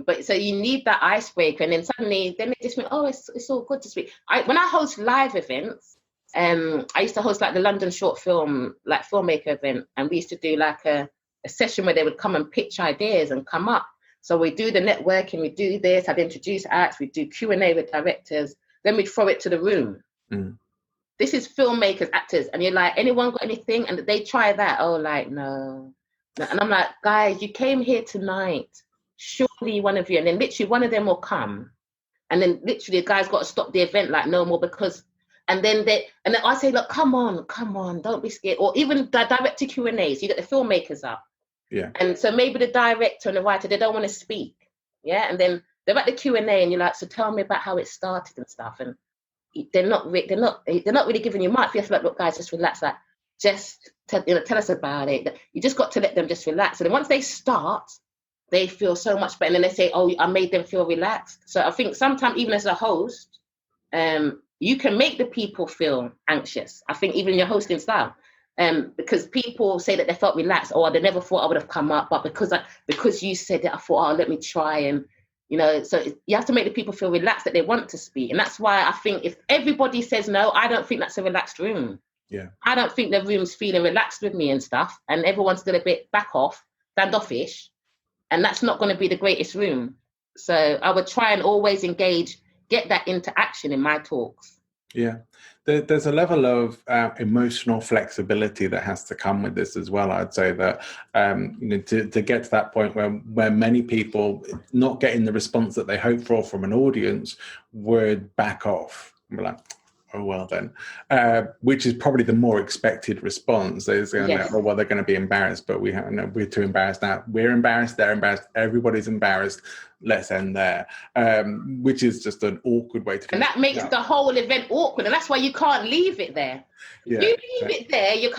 But so you need that icebreaker, and then suddenly, they just think, oh, it's all good to speak. When I host live events, I used to host like the London short film filmmaker event, and we used to do like a session where they would come and pitch ideas and come up. So we do the networking, we do this. I'd introduce acts, we do Q&A with directors, then we'd throw it to the room. Mm. This is filmmakers, actors, and you're like, anyone got anything? And they try that. Oh, like, no. And I'm like, guys, you came here tonight. Surely one of you, and then literally one of them will come. And then literally the guy's got to stop the event, like, no more, because, and then I say, look, come on, don't be scared. Or even the director Q&As, you get the filmmakers up. Yeah. And so maybe the director and the writer, they don't want to speak. Yeah. And then they're at the Q&A and you're like, so tell me about how it started and stuff. And they're not really giving you much. You have to like, look, guys, just relax. Like, just tell us about it. You just got to let them just relax. And then once they start, they feel so much better. And then they say, oh, I made them feel relaxed. So I think sometimes even as a host, you can make the people feel anxious. I think even in your hosting style, because people say that they felt relaxed, or they never thought I would have come up, but because you said it, I thought, oh, let me try. And so you have to make the people feel relaxed that they want to speak. And that's why I think if everybody says no, I don't think that's a relaxed room. Yeah. I don't think the room's feeling relaxed with me and stuff. And everyone's still a bit standoffish. And that's not going to be the greatest room. So I would try and always engage, get that into action in my talks. Yeah. There's a level of emotional flexibility that has to come with this as well. I'd say that to get to that point where many people not getting the response that they hope for from an audience would back off and be like, oh, well then, which is probably the more expected response. There's they're going to be embarrassed, but we're too embarrassed now. We're embarrassed, they're embarrassed, everybody's embarrassed. Let's end there, which is just an awkward way to. And that makes the whole event awkward, and that's why you can't leave it there. Yeah, you leave it there, you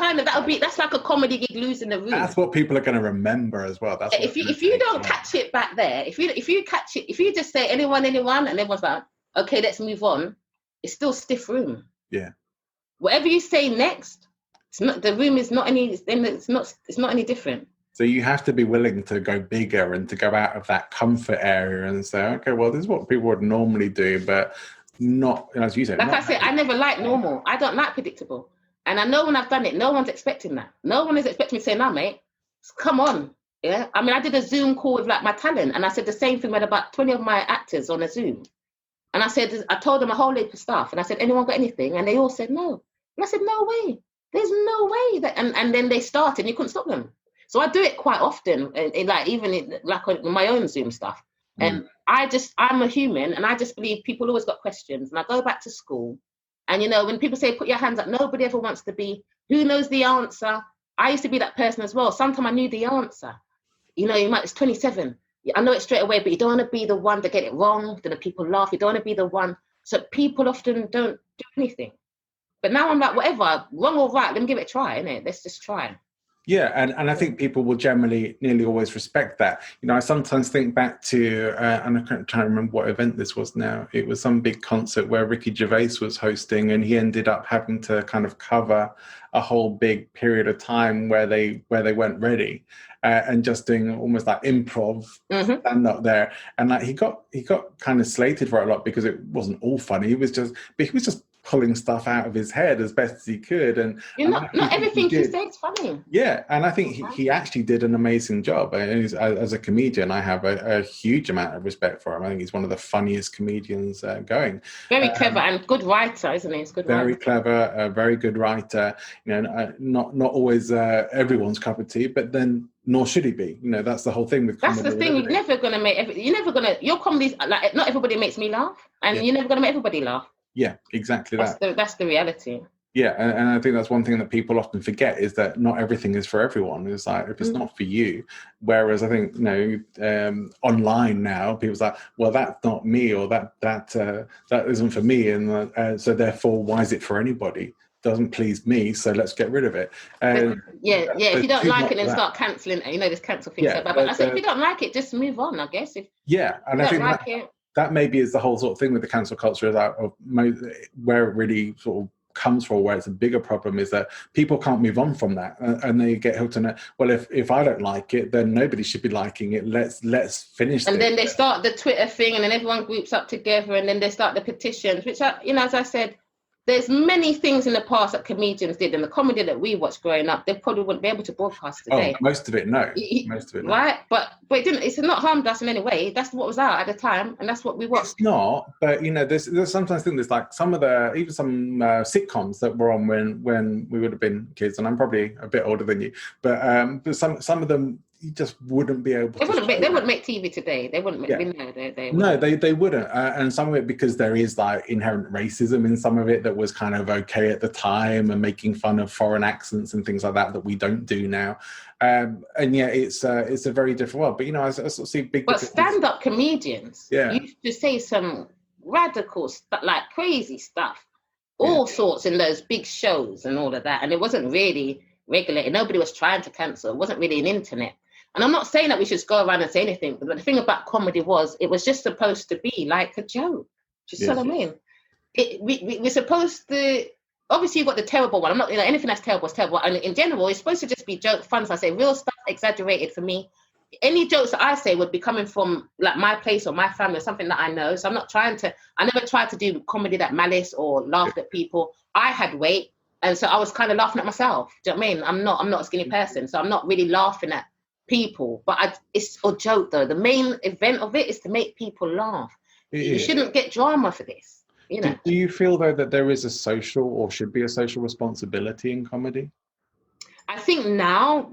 that's like a comedy gig losing the room. That's what people are going to remember as well. That's if you don't catch it back there, if you catch it, if you just say anyone, and everyone's like, okay, let's move on. It's still stiff room. Yeah. Whatever you say next, the room is not any. It's not any different. So you have to be willing to go bigger and to go out of that comfort area and say, okay, well, this is what people would normally do, but not, as you said. Like I said, I never like normal. I don't like predictable. And I know when I've done it, no one's expecting that. No one is expecting me to say, no, mate, come on. Yeah. I mean, I did a Zoom call with like my talent, and I said the same thing with about 20 of my actors on a Zoom. And I told them a whole heap of stuff, and I said, anyone got anything? And they all said no. And I said, no way. There's no way that. And then they started, and you couldn't stop them. So I do it quite often, even on my own Zoom stuff. And I'm a human, and I just believe people always got questions. And I go back to school, and when people say put your hands up, nobody ever wants to be who knows the answer. I used to be that person as well. Sometimes I knew the answer. It's 27. I know it straight away, but you don't want to be the one to get it wrong. Then the people laugh. You don't want to be the one. So people often don't do anything. But now I'm like, whatever, wrong or right, let me give it a try, innit? Let's just try. Yeah, and I think people will nearly always respect that. I sometimes think back to, and I can't try to remember what event this was now. It was some big concert where Ricky Gervais was hosting, and he ended up having to kind of cover a whole big period of time where they weren't ready, and just doing almost like improv, stand up there, and like he got kind of slated for it a lot because it wasn't all funny. He was just pulling stuff out of his head as best as he could. And not everything he said's funny. Yeah, and I think he actually did an amazing job. And as a comedian, I have a huge amount of respect for him. I think he's one of the funniest comedians going. Very clever and good writer, isn't he? He's good. Very clever, a very good writer. Not always everyone's cup of tea, but then nor should he be. That's the whole thing with comedy. That's the thing. You're never gonna your comedy's like, not everybody makes me laugh, and you're never gonna make everybody laugh. Yeah, exactly. That's the reality. Yeah, and I think that's one thing that people often forget, is that not everything is for everyone. It's like, if it's not for you, whereas I think online now people's like, well, that's not me, or that isn't for me, and so therefore, why is it for anybody? Doesn't please me, so let's get rid of it. If you don't like it, then start cancelling. This cancel thing. But I said, if you don't like it, just move on, I guess. And I think that maybe is the whole sort of thing with the cancel culture, is that where it really sort of comes from, where it's a bigger problem, is that people can't move on from that, and they get hooked on it. Well, if I don't like it, then nobody should be liking it. Let's finish. And then they start the Twitter thing, and then everyone groups up together, and then they start the petitions, which are, as I said, there's many things in the past that comedians did, and the comedy that we watched growing up, they probably wouldn't be able to broadcast today. Most of it, no. Right? But it didn't. It's not harmed us in any way. That's what was out at the time, and that's what we watched. It's not, but there's sometimes things, like some sitcoms that were on when we would have been kids, and I'm probably a bit older than you, but some of them, you just wouldn't be able to. They wouldn't make TV today. They wouldn't make. They wouldn't. And some of it, because there is like inherent racism in some of it that was kind of okay at the time, and making fun of foreign accents and things like that we don't do now. And it's a very different world. But I sort of see big. But stand-up comedians used to say some radical stuff, like crazy stuff, all sorts in those big shows and all of that. And it wasn't really regulated. Nobody was trying to cancel. It wasn't really an internet. And I'm not saying that we should go around and say anything, but the thing about comedy was, it was just supposed to be like a joke. Do you see what I mean? We're supposed to, obviously you've got the terrible one. I'm not, anything that's terrible is terrible. And in general, it's supposed to just be joke, fun. So I say real stuff, exaggerated for me. Any jokes that I say would be coming from like my place or my family or something that I know. So I never tried to do comedy that malice or laughed at people. I had weight. And so I was kind of laughing at myself. Do you know what I mean? I'm not a skinny person. So I'm not really laughing at people, but it's a joke though. The main event of it is to make people laugh. You shouldn't get drama for this. Do you feel though that there is a social, or should be a social, responsibility in comedy? I think now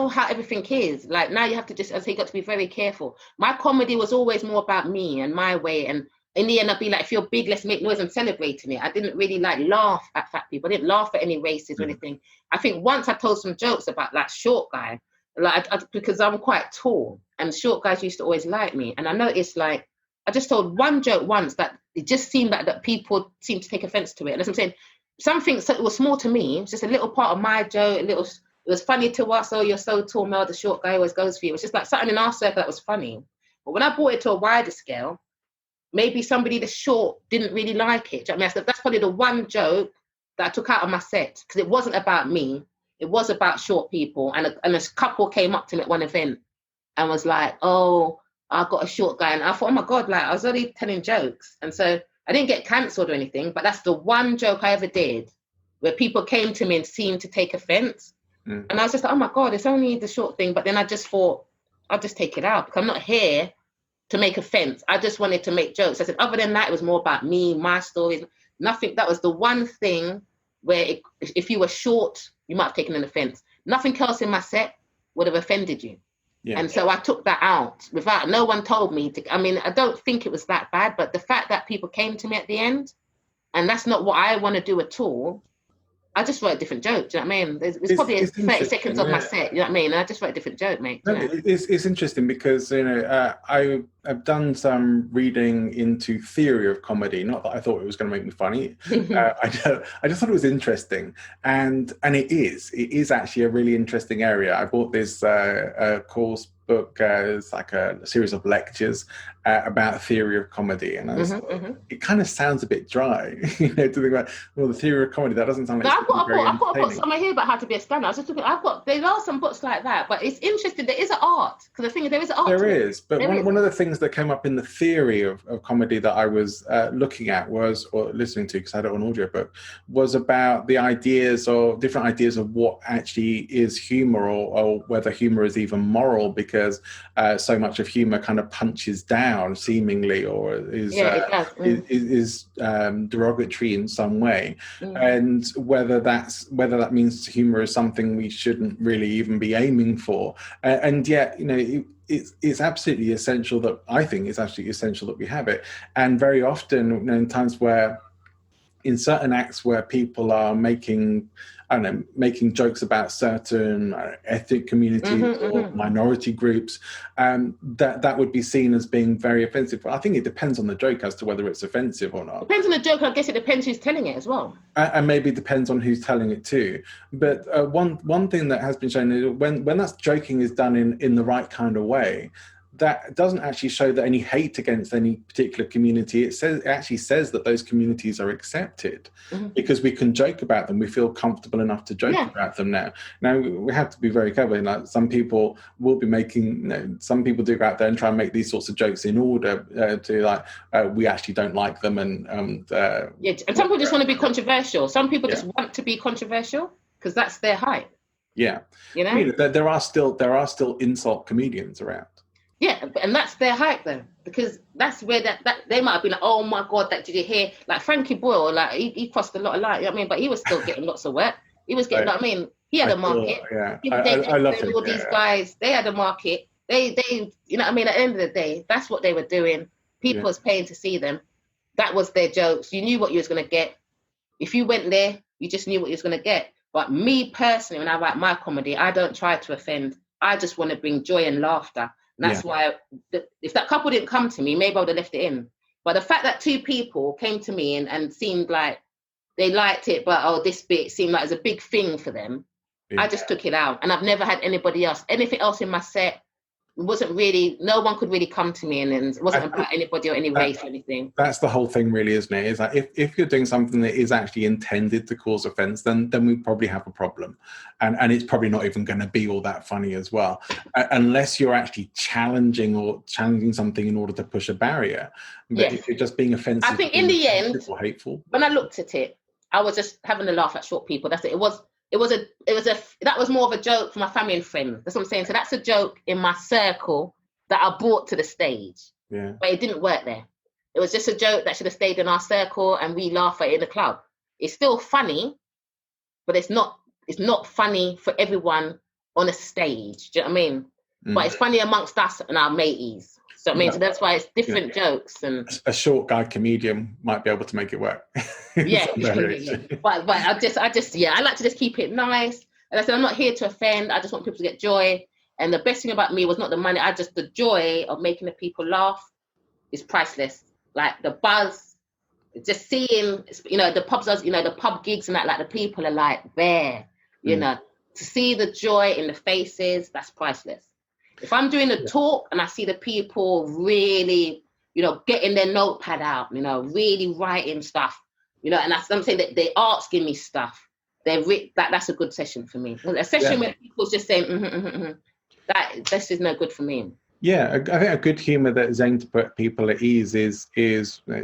how everything is, like now you have to just, as you got to be very careful. My comedy was always more about me and my way, and in the end I'd be like, if you're big, let's make noise and celebrating it. I didn't really like laugh at fat people. I didn't laugh at any races or anything. I think once I told some jokes about like short guy, like because I'm quite tall, and short guys used to always like me, and I noticed like I just told one joke once that it just seemed like that people seemed to take offense to it. And as I'm saying, something so it was small to me, it was just a little part of my joke, it was funny to us. Oh, you're so tall, Mel, the short guy always goes for you. It was just like something in our circle that was funny. But when I brought it to a wider scale, maybe somebody that's short didn't really like it. Do you know what I mean? That's probably the one joke that I took out of my set, because it wasn't about me. It was about short people. And a couple came up to me at one event and was like, oh, I got a short guy. And I thought, oh my God, like I was only telling jokes. And so I didn't get cancelled or anything, but that's the one joke I ever did where people came to me and seemed to take offense. And I was just like, oh my God, it's only the short thing. But then I just thought, I'll just take it out, because I'm not here to make offense. I just wanted to make jokes. I said, other than that, it was more about me, my stories. Nothing. That was the one thing where if you were short, you might have taken an offense. Nothing else in my set would have offended you. Yeah. And so I took that out without, no one told me to. I mean, I don't think it was that bad, but the fact that people came to me at the end, and that's not what I want to do at all, I just wrote a different joke. Do you know what I mean? It's probably 30 seconds of my set. You know what I mean? And I just wrote a different joke, mate. No, it's interesting because, I've done some reading into theory of comedy. Not that I thought it was going to make me funny. I just thought it was interesting. And it is actually a really interesting area. I bought this course book. It's like a series of lectures about theory of comedy, and I was, it kind of sounds a bit dry, to think about. Well, the theory of comedy, that doesn't sound like. I've got a book somewhere here about how to be a stand-up. I was just looking. There are some books like that, but it's interesting. There is an art, because the thing is, there is an art. There is, but one of the things that came up in the theory of comedy that I was looking at or listening to, because I had it on audiobook, was about the different ideas of what actually is humor, or whether humor is even moral, because so much of humor kind of punches down seemingly, or is derogatory in some way, and whether that means humor is something we shouldn't really even be aiming for, and yet, it's absolutely essential that we have it. And very often, in times where, in certain acts where people are making jokes about certain ethnic communities or minority groups, that would be seen as being very offensive. I think it depends on the joke as to whether it's offensive or not. Depends on the joke. I guess it depends who's telling it as well. And maybe it depends on who's telling it too. But one thing that has been shown is when that joking is done in the right kind of way, that doesn't actually show that any hate against any particular community. It actually says that those communities are accepted because we can joke about them. We feel comfortable enough to joke about them now. Now, we have to be very careful. Like, some people will be making, some people do go out there and try and make these sorts of jokes in order to we actually don't like them. And some people just want to be controversial. Some people just want to be controversial because that's their hype. Yeah. There are still insult comedians around. Yeah, and that's their hype then, because that's where that they might have been like, oh my God, did you hear? Like Frankie Boyle, like he crossed a lot of lines, but he was still getting lots of work. He was getting, he had a market. I love all these guys, they had a market. They, at the end of the day, that's what they were doing. People was paying to see them. That was their jokes. You knew what you was going to get. If you went there, you just knew what you was going to get. But me personally, when I write my comedy, I don't try to offend. I just want to bring joy and laughter. And that's why, if that couple didn't come to me, maybe I would have left it in. But the fact that two people came to me and seemed like they liked it, but this bit seemed like it was a big thing for them, I just took it out. And I've never had anything else in my set. It wasn't really, no one could really come to me, and it wasn't about anybody or any race or anything. That's the whole thing, really, isn't it? Is like if you're doing something that is actually intended to cause offence, then we probably have a problem, and it's probably not even going to be all that funny as well, unless you're actually challenging something in order to push a barrier. But if you're just being offensive, I think in the end, or hateful. When I looked at it, I was just having a laugh at short people. That's it. That was more of a joke for my family and friends. That's what I'm saying. So that's a joke in my circle that I brought to the stage. Yeah. But it didn't work there. It was just a joke that should have stayed in our circle and we laugh at it in the club. It's still funny, but it's not funny for everyone on a stage. Do you know what I mean? But it's funny amongst us and our mateys. So so that's why it's different jokes. And a short guy comedian might be able to make it work. But I like to just keep it nice. And I said, I'm not here to offend. I just want people to get joy. And the best thing about me was not the money. The joy of making the people laugh is priceless. Like the buzz, just seeing, the pubs, the pub gigs and that, like the people are like there, to see the joy in the faces, that's priceless. If I'm doing a talk and I see the people really, getting their notepad out, really writing stuff, and that's what I'm saying, that the art's give me stuff. That's a good session for me. A session where people's just saying, this is no good for me. Yeah, I think a good humour that is aimed to put people at ease is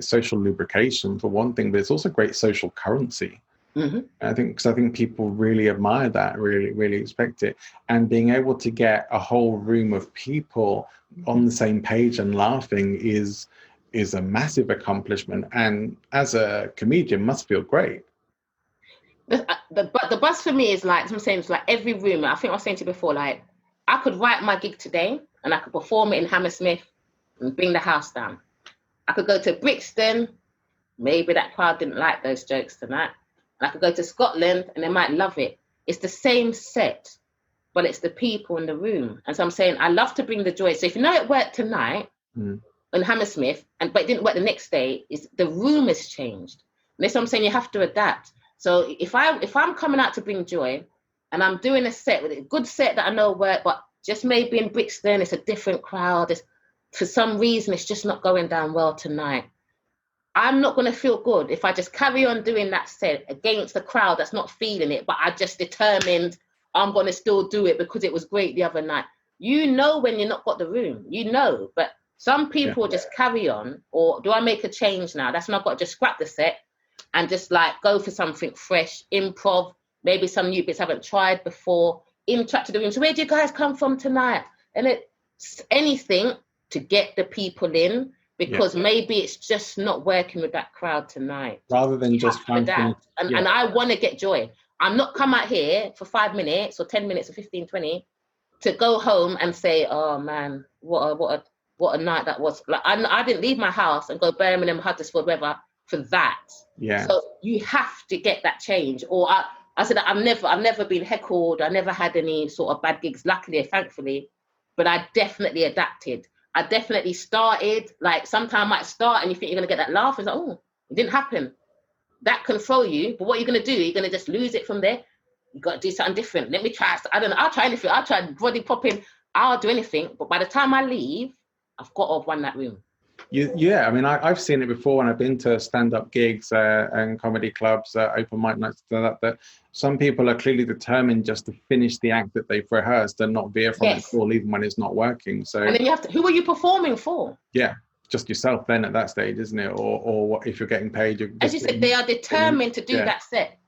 social lubrication for one thing, but it's also great social currency. Mm-hmm. I think people really admire that, really expect it, and being able to get a whole room of people on the same page and laughing is a massive accomplishment, and as a comedian must feel great. But the buzz for me is like I'm saying, it's like every room. I think I was saying to you before, like I could write my gig today and I could perform it in Hammersmith and bring the house down. I could go to Brixton, maybe that crowd didn't like those jokes tonight. I could go to Scotland and they might love it. It's the same set, but it's the people in the room. And so I'm saying I love to bring the joy. So if it worked tonight in Hammersmith, but it didn't work the next day, the room has changed. And that's what I'm saying, you have to adapt. So if I'm coming out to bring joy and I'm doing a set with a good set that I know work, but just maybe in Brixton, it's a different crowd. For some reason, it's just not going down well tonight. I'm not going to feel good if I just carry on doing that set against the crowd that's not feeling it, but I just determined I'm going to still do it because it was great the other night. You know when you're not got the room, but some people just carry on. Or do I make a change now? That's when I've got to just scrap the set and just like go for something fresh, improv, maybe some new bits I haven't tried before, interact to the room. So where do you guys come from tonight? And it's anything to get the people in, because maybe it's just not working with that crowd tonight. Rather than just and I want to get joy. I'm not come out here for 5 minutes or 10 minutes or 15, 20 to go home and say, oh man, what a night that was. Like I didn't leave my house and go Birmingham, Huddersfield, whatever for that. Yeah. So you have to get that change. Or I said I've never been heckled. I never had any sort of bad gigs, luckily or thankfully, but I definitely adapted. I definitely started, like sometimes I might start and you think you're going to get that laugh. It's like, oh, it didn't happen. That can throw you. But what you're going to do, you're going to just lose it from there. You got to do something different. Let me try. I don't know. I'll try anything. I'll try body popping. I'll do anything. But by the time I leave, I've got to run that room. Yeah, I mean, I've seen it before when I've been to stand-up gigs and comedy clubs, open mic nights, that some people are clearly determined just to finish the act that they've rehearsed and not veer from it at all, even when it's not working. So, and then you have to, who are you performing for? Yeah, just yourself then at that stage, isn't it? Or what if you're getting paid? As you said, they are determined to do that set.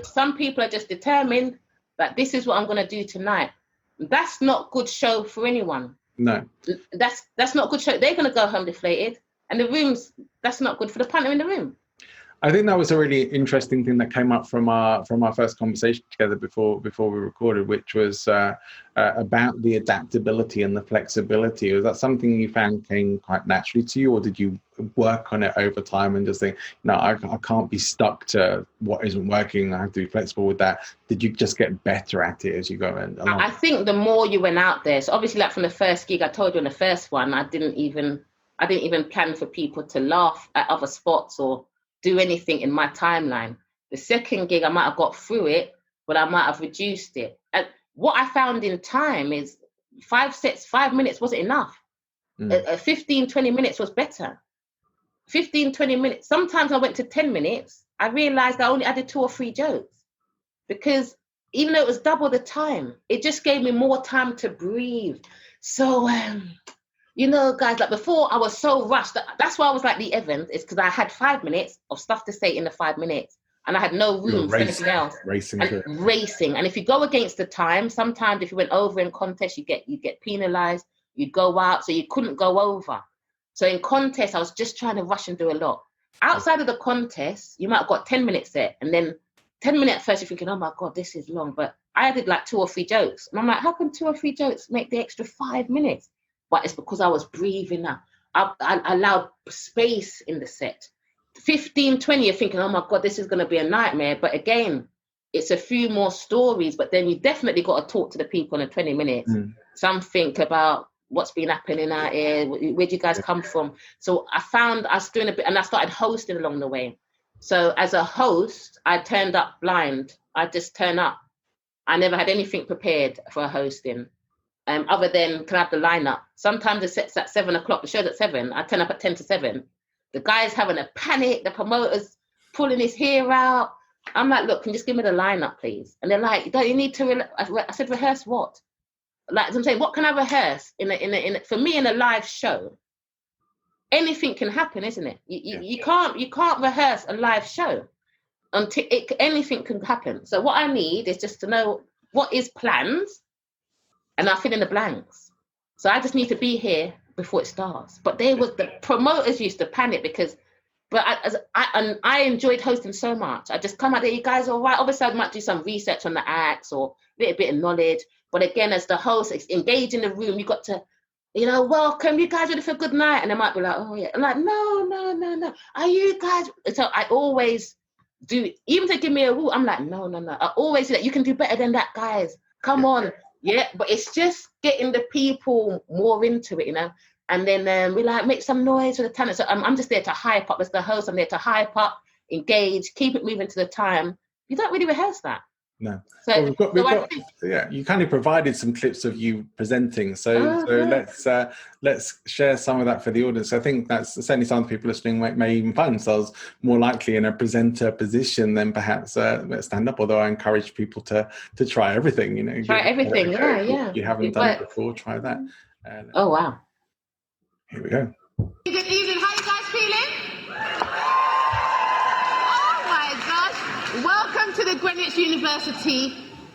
Some people are just determined that this is what I'm going to do tonight. That's not good show for anyone. No, that's not good show. They're going to go home deflated, and the rooms. That's not good for the partner in the room. I think that was a really interesting thing that came up from our first conversation together before we recorded, which was about the adaptability and the flexibility. Was that something you found came quite naturally to you, or did you work on it over time and just think, no, I can't be stuck to what isn't working, I have to be flexible with that? Did you just get better at it as you go along? I think the more you went out there, so obviously like from the first gig, I told you on the first one, I didn't even plan for people to laugh at other spots or do anything in my timeline. The second gig, I might have got through it, but I might have reduced it. And what I found in time is 5 sets, 5 minutes wasn't enough. 15, 20 minutes was better. 15, 20 minutes. Sometimes I went to 10 minutes. I realized I only added 2 or 3 jokes because even though it was double the time, it just gave me more time to breathe. So, guys, like before I was so rushed. That's why I was like the Evans, is because I had 5 minutes of stuff to say in the 5 minutes and I had no room for anything else. Racing. And if you go against the time, sometimes if you went over in contest, you get penalized, you go out, so you couldn't go over. So in contest, I was just trying to rush and do a lot. Outside of the contest, you might have got 10 minutes there. And then 10 minutes at first, you're thinking, oh my God, this is long. But I added like 2 or 3 jokes. And I'm like, how can 2 or 3 jokes make the extra 5 minutes? But it's because I was breathing now. I allowed space in the set. 15, 20, you're thinking, oh my God, this is going to be a nightmare. But again, it's a few more stories. But then you definitely got to talk to the people in 20 minutes. Something about what's been happening out here, where do you guys come from? So I found I was doing a bit, and I started hosting along the way. So as a host, I turned up blind. I just turn up. I never had anything prepared for a hosting, other than can I have the lineup. Sometimes the set's at 7 o'clock, the show's at 7. I turn up at 10 to 7. The guy's having a panic, the promoter's pulling his hair out. I'm like, look, can you just give me the lineup, please? And they're like, don't you need to, I said, rehearse what? Like I'm saying, what can I rehearse for me in a live show? Anything can happen, isn't it? You can't rehearse a live show until anything can happen. So what I need is just to know what is planned, and I fill in the blanks. So I just need to be here before it starts. But the promoters used to panic because, I enjoyed hosting so much. I just come out there, you guys all right? Obviously, I might do some research on the acts or a little bit of knowledge. But again, as the host, engage in the room, you got to, welcome, you guys ready for a good night? And they might be like, oh yeah. I'm like, no. Are you guys? So I always do, even if they give me a rule, I'm like, no. I always say that you can do better than that, guys. Come on. Yeah, but it's just getting the people more into it, And then we make some noise for the talent. So I'm just there to hype up. As the host, I'm there to hype up, engage, keep it moving to the time. You don't really rehearse that. No. So, Well, we've I got think, yeah. You kind of provided some clips of you presenting, so let's share some of that for the audience. I think that's certainly some people listening may even find themselves more likely in a presenter position than perhaps stand up. Although I encourage people to try everything. You know, try everything. Yeah. If you haven't done it before, try that. Oh wow. Here we go. Good evening. How you guys feeling? Oh my gosh. Welcome to the Greenwich University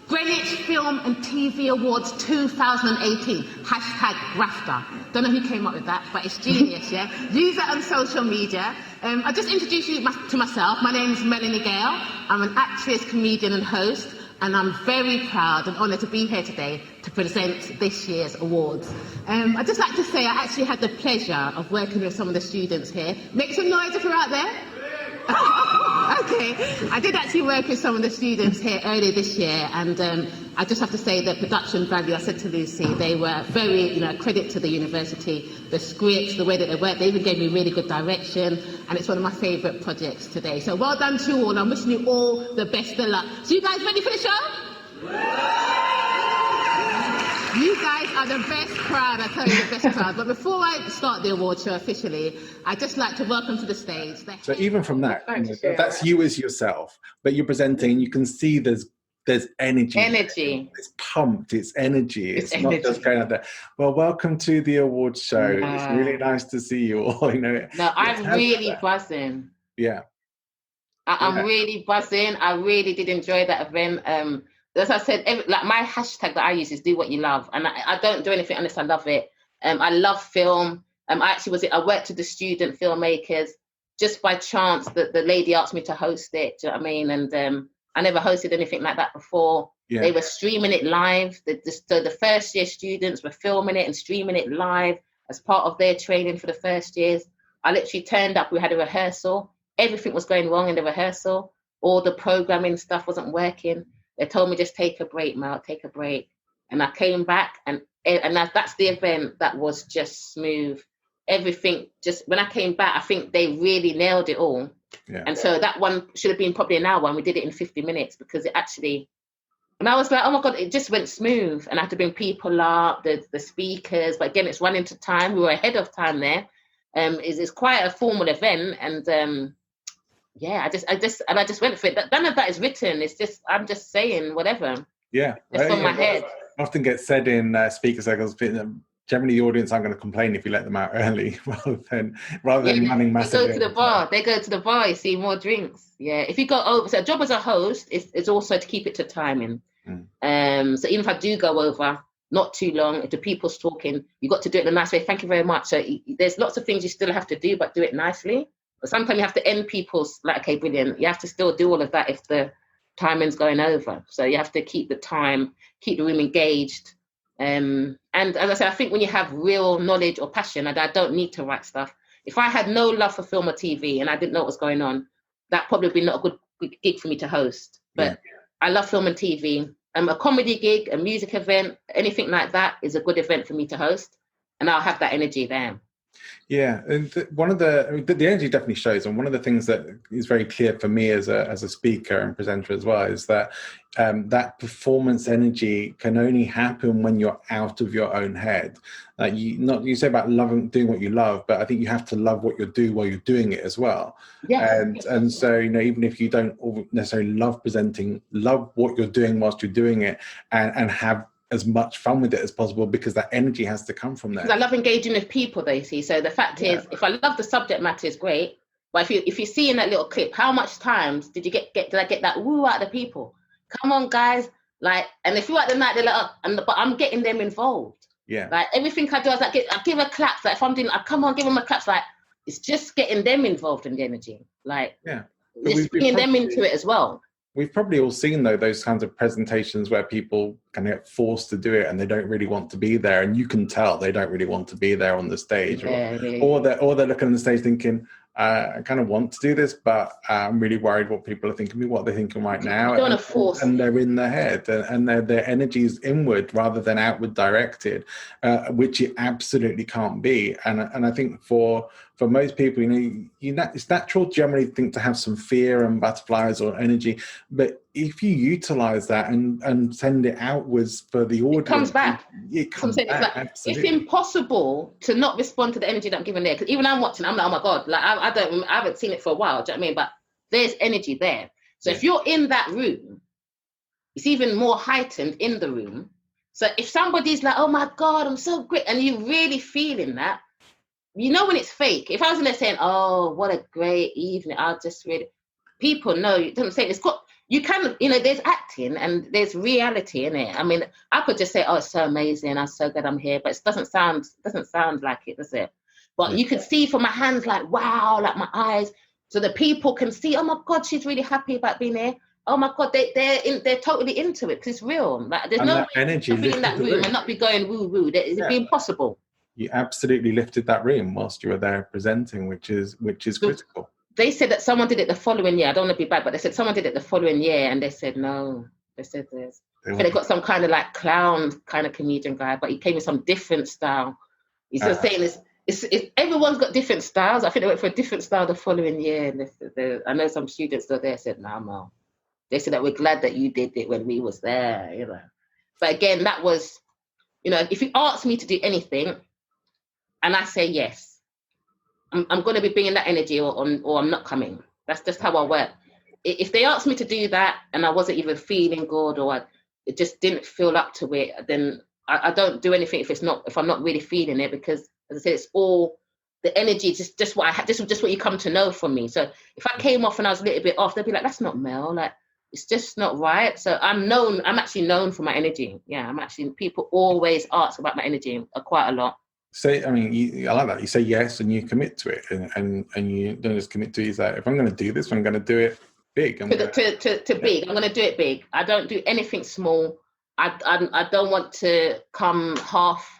Greenwich Film and TV Awards 2018. #Grafter. Don't know who came up with that, but it's genius, yeah? Use it on social media. I'll just introduce you to myself. My name is Melanie Gayle. I'm an actress, comedian and host, and I'm very proud and honoured to be here today to present this year's awards. I'd just like to say I actually had the pleasure of working with some of the students here. Make some noise if you're out there. Okay, I did actually work with some of the students here earlier this year, and I just have to say the production value, I said to Lucy, they were very, credit to the university, the scripts, the way that they worked, they even gave me really good direction, and it's one of my favourite projects today. So well done to you all, I'm wishing you all the best of luck. So you guys ready for the show? You guys are the best crowd, I tell you, the best crowd. But before I start the award show officially, I'd just like to welcome to the stage. So even from that, that's you as yourself, but you're presenting, you can see there's energy. It's pumped, it's energy. It's not just going out there. Well, welcome to the awards show. It's really nice to see you all. No, I'm really buzzing. Yeah. I'm really buzzing. I really did enjoy that event. As I said, my hashtag that I use is do what you love. And I don't do anything unless I love it. I love film. I worked with the student filmmakers just by chance that the lady asked me to host it. Do you know what I mean? And I never hosted anything like that before. Yeah. They were streaming it live. So the first year students were filming it and streaming it live as part of their training for the first years. I literally turned up. We had a rehearsal. Everything was going wrong in the rehearsal. All the programming stuff wasn't working. They told me just take a break, Mel, take a break. And I came back and that's the event that was just smooth. Everything just, when I came back, I think they really nailed it all. Yeah. And so that one should have been probably an hour and we did it in 50 minutes because it actually, and I was like, oh my God, it just went smooth. And I had to bring people up, the speakers, but again, it's running to time. We were ahead of time there. It's quite a formal event and I just went for it. None of that is written. It's just, I'm just saying whatever. Yeah. It's on my head. Often gets said in speaker circles, generally the audience aren't going to complain if you let them out early rather than running massively. They go to the bar, you see more drinks. Yeah. If you go over, so a job as a host is also to keep it to timing. So even if I do go over, not too long, if the people's talking, you got to do it in a nice way. Thank you very much. So there's lots of things you still have to do, but do it nicely. But sometimes you have to end people's, like, okay, brilliant. You have to still do all of that if the timing's going over. So you have to keep the time, keep the room engaged. And as I said, I think when you have real knowledge or passion, and I don't need to write stuff. If I had no love for film or TV and I didn't know what was going on, that probably would be not a good gig for me to host. But I love film and TV. A comedy gig, a music event, anything like that is a good event for me to host. And I'll have that energy there. Yeah, and one of the energy definitely shows, and one of the things that is very clear for me as a speaker and presenter as well is that that performance energy can only happen when you're out of your own head. You say about doing what you love, but I think you have to love what you do while you're doing it as well. Yes. And so even if you don't necessarily love presenting, love what you're doing whilst you're doing it, and have as much fun with it as possible because that energy has to come from there. Because I love engaging with people, though, you see. So the fact is, if I love the subject matter, is great. But if you see in that little clip, how much times did I get that woo out of the people? Come on, guys! And if you at the night, they're like, but I'm getting them involved. Yeah. Like everything I do, I give a clap. Like if I'm doing, I come on, give them a clap. Like it's just getting them involved in the energy. It's bringing them into it as well. We've probably all seen those kinds of presentations where people kind of get forced to do it and they don't really want to be there, and you can tell they don't really want to be there on the stage, or they're looking on the stage thinking, I kind of want to do this, but I'm really worried what people are thinking, what they're thinking right now. Don't want to force. And they're in their head, and their energy is inward rather than outward directed, which it absolutely can't be. And I think for for most people, it's natural generally think to have some fear and butterflies or energy, but if you utilize that and send it outwards for the audience, it comes back. It comes back. It's like, absolutely. it's impossible to not respond to the energy that I'm giving there. Because even I'm watching, I'm like, oh my God, like I haven't seen it for a while. Do you know what I mean? But there's energy there. So if you're in that room, it's even more heightened in the room. So if somebody's like, oh my God, I'm so great, and you're really feeling that, you know when it's fake. If I was in there saying, oh, what a great evening, I'll just really, people know, you know what I'm saying? It's got, you can, there's acting and there's reality in it. I mean, I could just say, oh, it's so amazing, I'm so glad I'm here, but it doesn't sound like it, does it? But you can see from my hands, like, wow, like my eyes, so the people can see, oh my God, she's really happy about being here. Oh my God, they're totally into it because it's real. Like, there's no way energy to be in that room and not be going woo woo. It'd be impossible. You absolutely lifted that room whilst you were there presenting, which is critical. They said that someone did it the following year. I don't want to be bad, but they said someone did it the following year, and they said no. They said this. They got some kind of like clown kind of comedian guy, but he came with some different style. He's just saying it's everyone's got different styles. I think they went for a different style the following year. And I know some students still there said, no. They said that we're glad that you did it when we was there, But again, that was, if you ask me to do anything, and I say yes, I'm going to be bringing that energy, or I'm not coming. That's just how I work. If they asked me to do that and I wasn't even feeling good, or it just didn't feel up to it, then I don't do anything if I'm not really feeling it, because as I said, it's all the energy, just what I had, just what you come to know from me. So if I came off and I was a little bit off, they'd be like, that's not Mel, like, it's just not right. So I'm actually known for my energy. Yeah, people always ask about my energy quite a lot. So, I mean, I like that. You say yes and you commit to it, and you don't just commit to it. You say, if I'm going to do this, I'm going to do it big. Big. I'm going to do it big. I don't do anything small. I don't want to come half.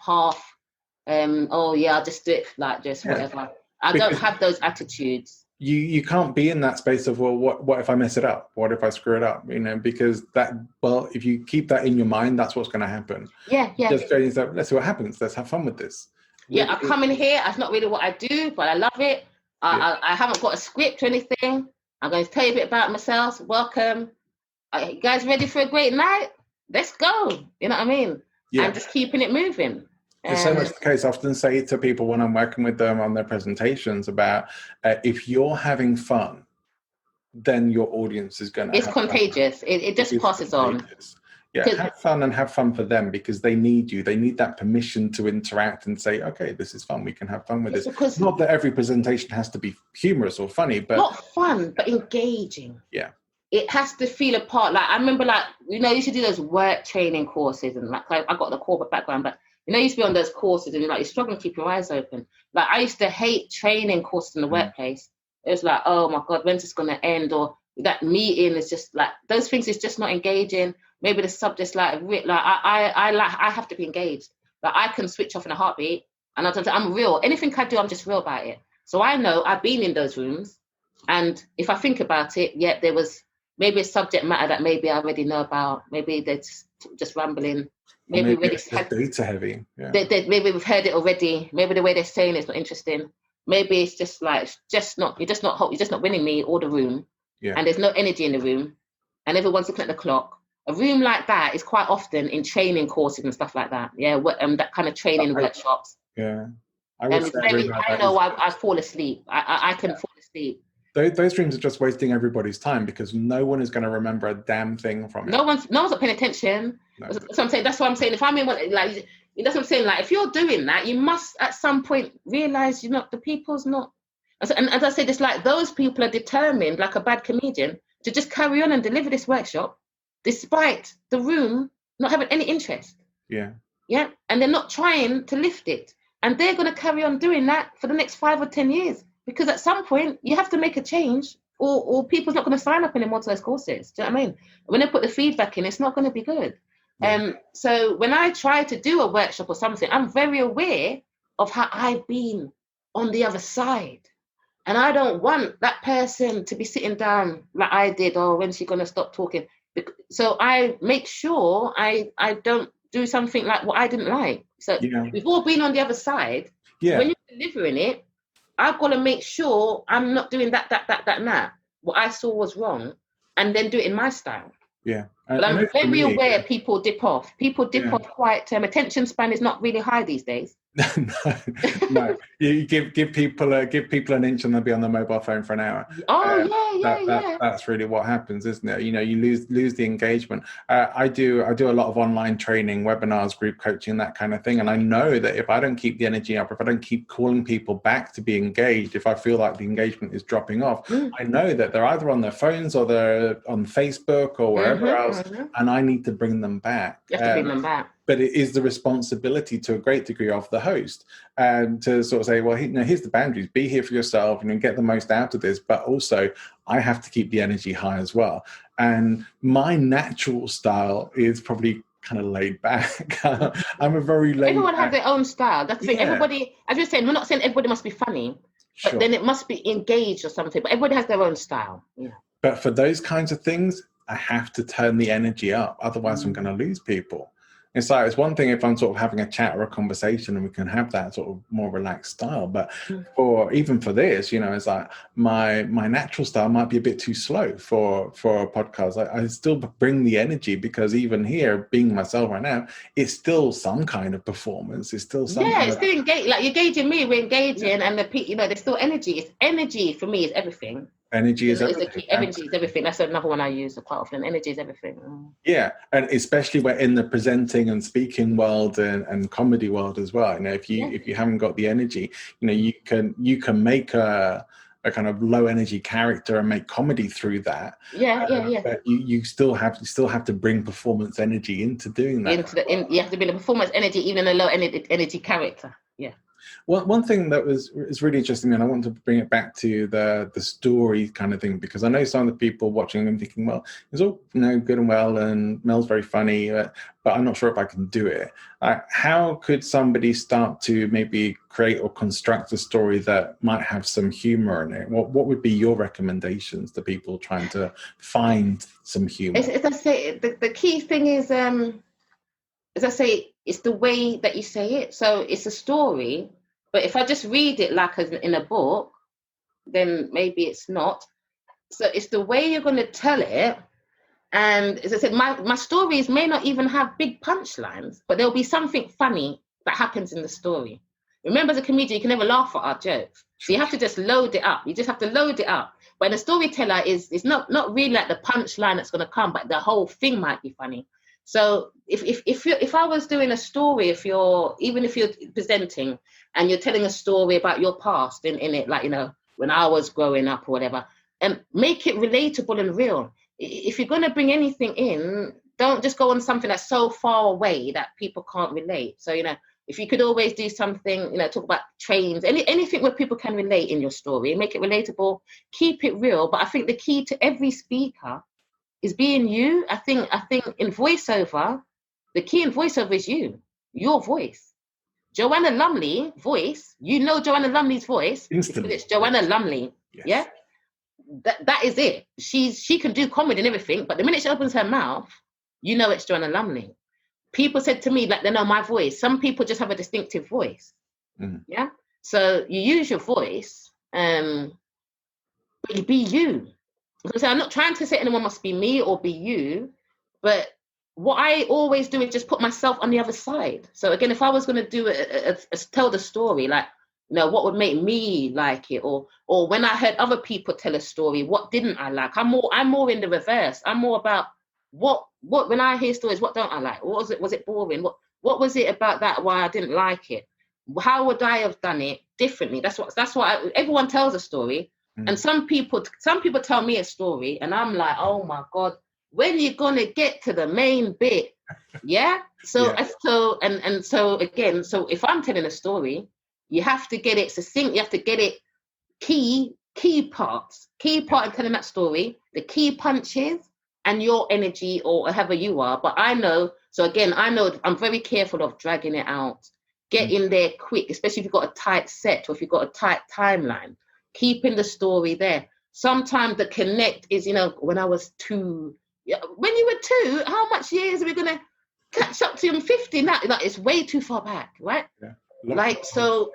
I'll just do it like this, whatever. I don't have those attitudes. You can't be in that space of, well, what if I mess it up? What if I screw it up? Because if you keep that in your mind, that's what's going to happen. Yeah. Just go and say, let's see what happens. Let's have fun with this. Yeah, I come in here. That's not really what I do, but I love it. I haven't got a script or anything. I'm going to tell you a bit about myself. Welcome. Are you guys ready for a great night? Let's go. You know what I mean? Yeah. And just keeping it moving. It's so much the case. I often say to people when I'm working with them on their presentations about if you're having fun, then your audience is going to. It's contagious. It just passes on. Yeah, have fun and have fun for them, because they need you. They need that permission to interact and say, okay, this is fun. We can have fun with this. Because not that every presentation has to be humorous or funny, but not fun, but engaging. Yeah. It has to feel a part. Like I remember, I used to do those work training courses, and like I got the corporate background, but I used to be on those courses, and you're struggling to keep your eyes open. Like I used to hate training courses in the workplace. It was like, oh my God, when's this going to end? Or that meeting is just like, those things is just not engaging. Maybe the subject's I have to be engaged. Like I can switch off in a heartbeat, and I'm real. Anything I do, I'm just real about it. So I know I've been in those rooms, and if I think about it, there was maybe a subject matter that maybe I already know about. Maybe they're just rambling. Maybe it's data heavy. Yeah. Maybe we've heard it already. Maybe the way they're saying it's not interesting. Maybe it's just like you're just not winning me or the room. Yeah. And there's no energy in the room, and everyone's looking at the clock. A room like that is quite often in training courses and stuff like that. Yeah, that kind of training workshops. Yeah, I know I fall asleep. I can fall asleep. Those rooms are just wasting everybody's time, because no one is going to remember a damn thing from it. No one's not paying attention. No. So I'm saying, that's what I'm saying. If I'm in one, like, that's what I'm saying. Like, if you're doing that, you must at some point realize the people's not. And as I said, it's like those people are determined, like a bad comedian, to just carry on and deliver this workshop, despite the room not having any interest. Yeah. Yeah. And they're not trying to lift it. And they're going to carry on doing that for the next 5 or 10 years. Because at some point, you have to make a change, or people's not going to sign up anymore to those courses. Do you know what I mean? When they put the feedback in, it's not going to be good. Yeah. So when I try to do a workshop or something, I'm very aware of how I've been on the other side. And I don't want that person to be sitting down like I did, or when's she going to stop talking? So I make sure I don't do something like what I didn't like. So we've all been on the other side. Yeah. When you're delivering it, I've got to make sure I'm not doing that, and that. What I saw was wrong, and then do it in my style. Yeah. But I'm very aware people dip off. People dip off quite. Attention span is not really high these days. no. You give people an inch and they'll be on their mobile phone for an hour. That's really what happens, isn't it? You lose the engagement. I do a lot of online training, webinars, group coaching, that kind of thing. And I know that if I don't keep the energy up, if I don't keep calling people back to be engaged, if I feel like the engagement is dropping off, I know that they're either on their phones or they're on Facebook or wherever else, and I need to bring them back. You have to bring them back. But it is the responsibility to a great degree of the host to sort of say, well, here's the boundaries. Be here for yourself and get the most out of this. But also, I have to keep the energy high as well. And my natural style is probably kind of laid back. I'm a very laid Everyone back. has their own style. That's the thing. Everybody, as you're saying, we're not saying everybody must be funny, but then it must be engaged or something. But everybody has their own style. Yeah. But for those kinds of things, I have to turn the energy up. Otherwise, I'm going to lose people. It's one thing if I'm sort of having a chat or a conversation and we can have that sort of more relaxed style. But even for this, it's like my natural style might be a bit too slow for a podcast. I still bring the energy because even here, being myself right now, it's still some kind of performance. It's still some it's still engaged. Like you're engaging me, we're engaging, and there's still energy. It's energy for me is everything. Energy is everything. Energy is everything. That's another one I use quite often. Energy is everything. Yeah, and especially we're in the presenting and speaking world and comedy world as well. If you haven't got the energy, you can make a kind of low energy character and make comedy through that. But you still have to bring performance energy into doing that. You have to bring the performance energy, even a low energy character. Yeah. One thing that is really interesting, and I want to bring it back to the story kind of thing, because I know some of the people watching them thinking, well, it's all good and well, and Mel's very funny, but I'm not sure if I can do it. How could somebody start to maybe create or construct a story that might have some humor in it? What would be your recommendations to people trying to find some humor? As I say, the key thing is, as I say, it's the way that you say it. So it's a story, but if I just read it like in a book, then maybe it's not. So it's the way you're going to tell it. And as I said, my stories may not even have big punchlines, but there'll be something funny that happens in the story. Remember, as a comedian, you can never laugh at our jokes. So you have to just load it up. You just have to load it up. But a storyteller is not really like the punchline that's going to come, but the whole thing might be funny. So if I was doing a story, even if you're presenting and you're telling a story about your past in it, like, when I was growing up or whatever, and make it relatable and real. If you're going to bring anything in, don't just go on something that's so far away that people can't relate. So, if you could always do something, talk about trains, anything where people can relate in your story, make it relatable, keep it real. But I think the key to every speaker is being you. I think in voiceover, the key in voiceover is your voice. Joanna Lumley voice, Joanna Lumley's voice. Instantly. It's Joanna Lumley. Yes. Yeah. That is it. She can do comedy and everything, but the minute she opens her mouth, it's Joanna Lumley. People said to me, like, they know my voice. Some people just have a distinctive voice. Yeah. So you use your voice, but you be you. So I'm not trying to say anyone must be me or be you, but what I always do is just put myself on the other side. So again, if I was going to do tell the story, like, what would make me like it, or when I heard other people tell a story, what didn't I like? I'm more in the reverse. I'm more about what when I hear stories, what don't I like? What was it? Was it boring? What was it about that why I didn't like it? How would I have done it differently? That's what everyone tells a story. And some people tell me a story and I'm like, oh my God, when you gonna get to the main bit? Yeah. So if I'm telling a story, you have to get it succinct, you have to get it key part in telling that story, the key punches and your energy or however you are. But I know I'm very careful of dragging it out. Get in there quick, especially if you've got a tight set or if you've got a tight timeline. Keeping the story there. Sometimes the connect is, when I was 2. When you were 2, how much years are we going to catch up to? I'm 50 now. Like, it's way too far back, right? Yeah. Like, so,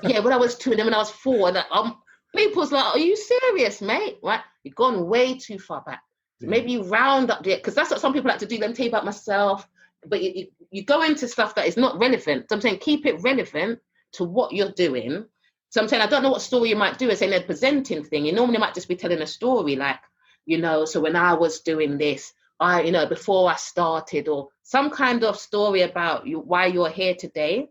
yeah, when I was 2 and then when I was 4, and people was like, are you serious, mate? Right? You've gone way too far back. So maybe you round up there, because that's what some people like to do. Let me tell you about myself. But you go into stuff that is not relevant. So I'm saying keep it relevant to what you're doing. So I'm saying I don't know what story you might do as in a presenting thing. You normally might just be telling a story like, so when I was doing this, before I started, or some kind of story about why you're here today.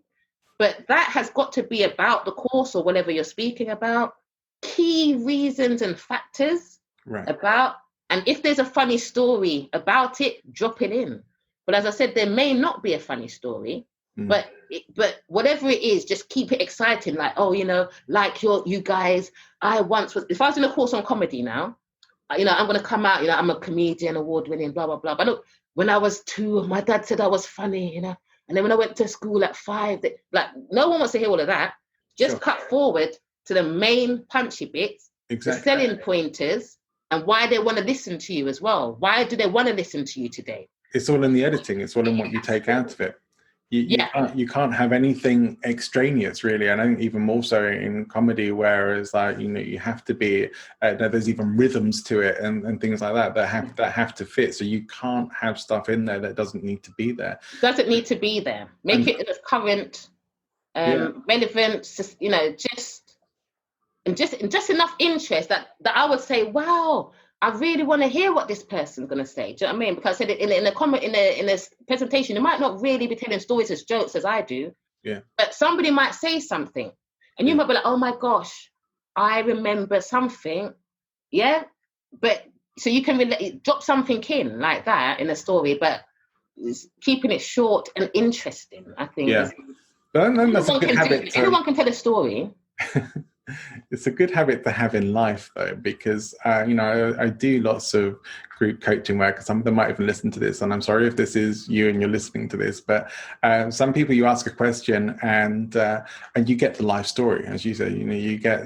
But that has got to be about the course or whatever you're speaking about, key reasons and factors about, and if there's a funny story about it, drop it in. But as I said, there may not be a funny story, but whatever it is, just keep it exciting. Like, like you guys, if I was in a course on comedy now, I'm going to come out, I'm a comedian, award-winning, blah, blah, blah. But look, when I was 2, my dad said I was funny, And then when I went to school at 5, no one wants to hear all of that. Just cut forward to the main punchy bits, the selling pointers, and why they want to listen to you as well. Why do they want to listen to you today? It's all in the editing. It's all in what you take out of it. You can't have anything extraneous, really. And I think even more so in comedy, whereas you have to be there's even rhythms to it and things like that have to fit. So you can't have stuff in there that doesn't need to be there. Doesn't need to be there. Make it as current, relevant. Just enough interest that I would say, wow, I really want to hear what this person's going to say. Do you know what I mean? Because I said in a presentation, you might not really be telling stories as jokes as I do. Yeah. But somebody might say something, and you might be like, "Oh my gosh, I remember something." Yeah. But so you can drop something in like that in a story, but keeping it short and interesting, I think. Yeah. But that's a good habit. Everyone can tell a story. It's a good habit to have in life, though, because I do lots of group coaching work. Some of them might even listen to this, and I'm sorry if this is you and you're listening to this, but some people, you ask a question and you get the life story, as you say. You get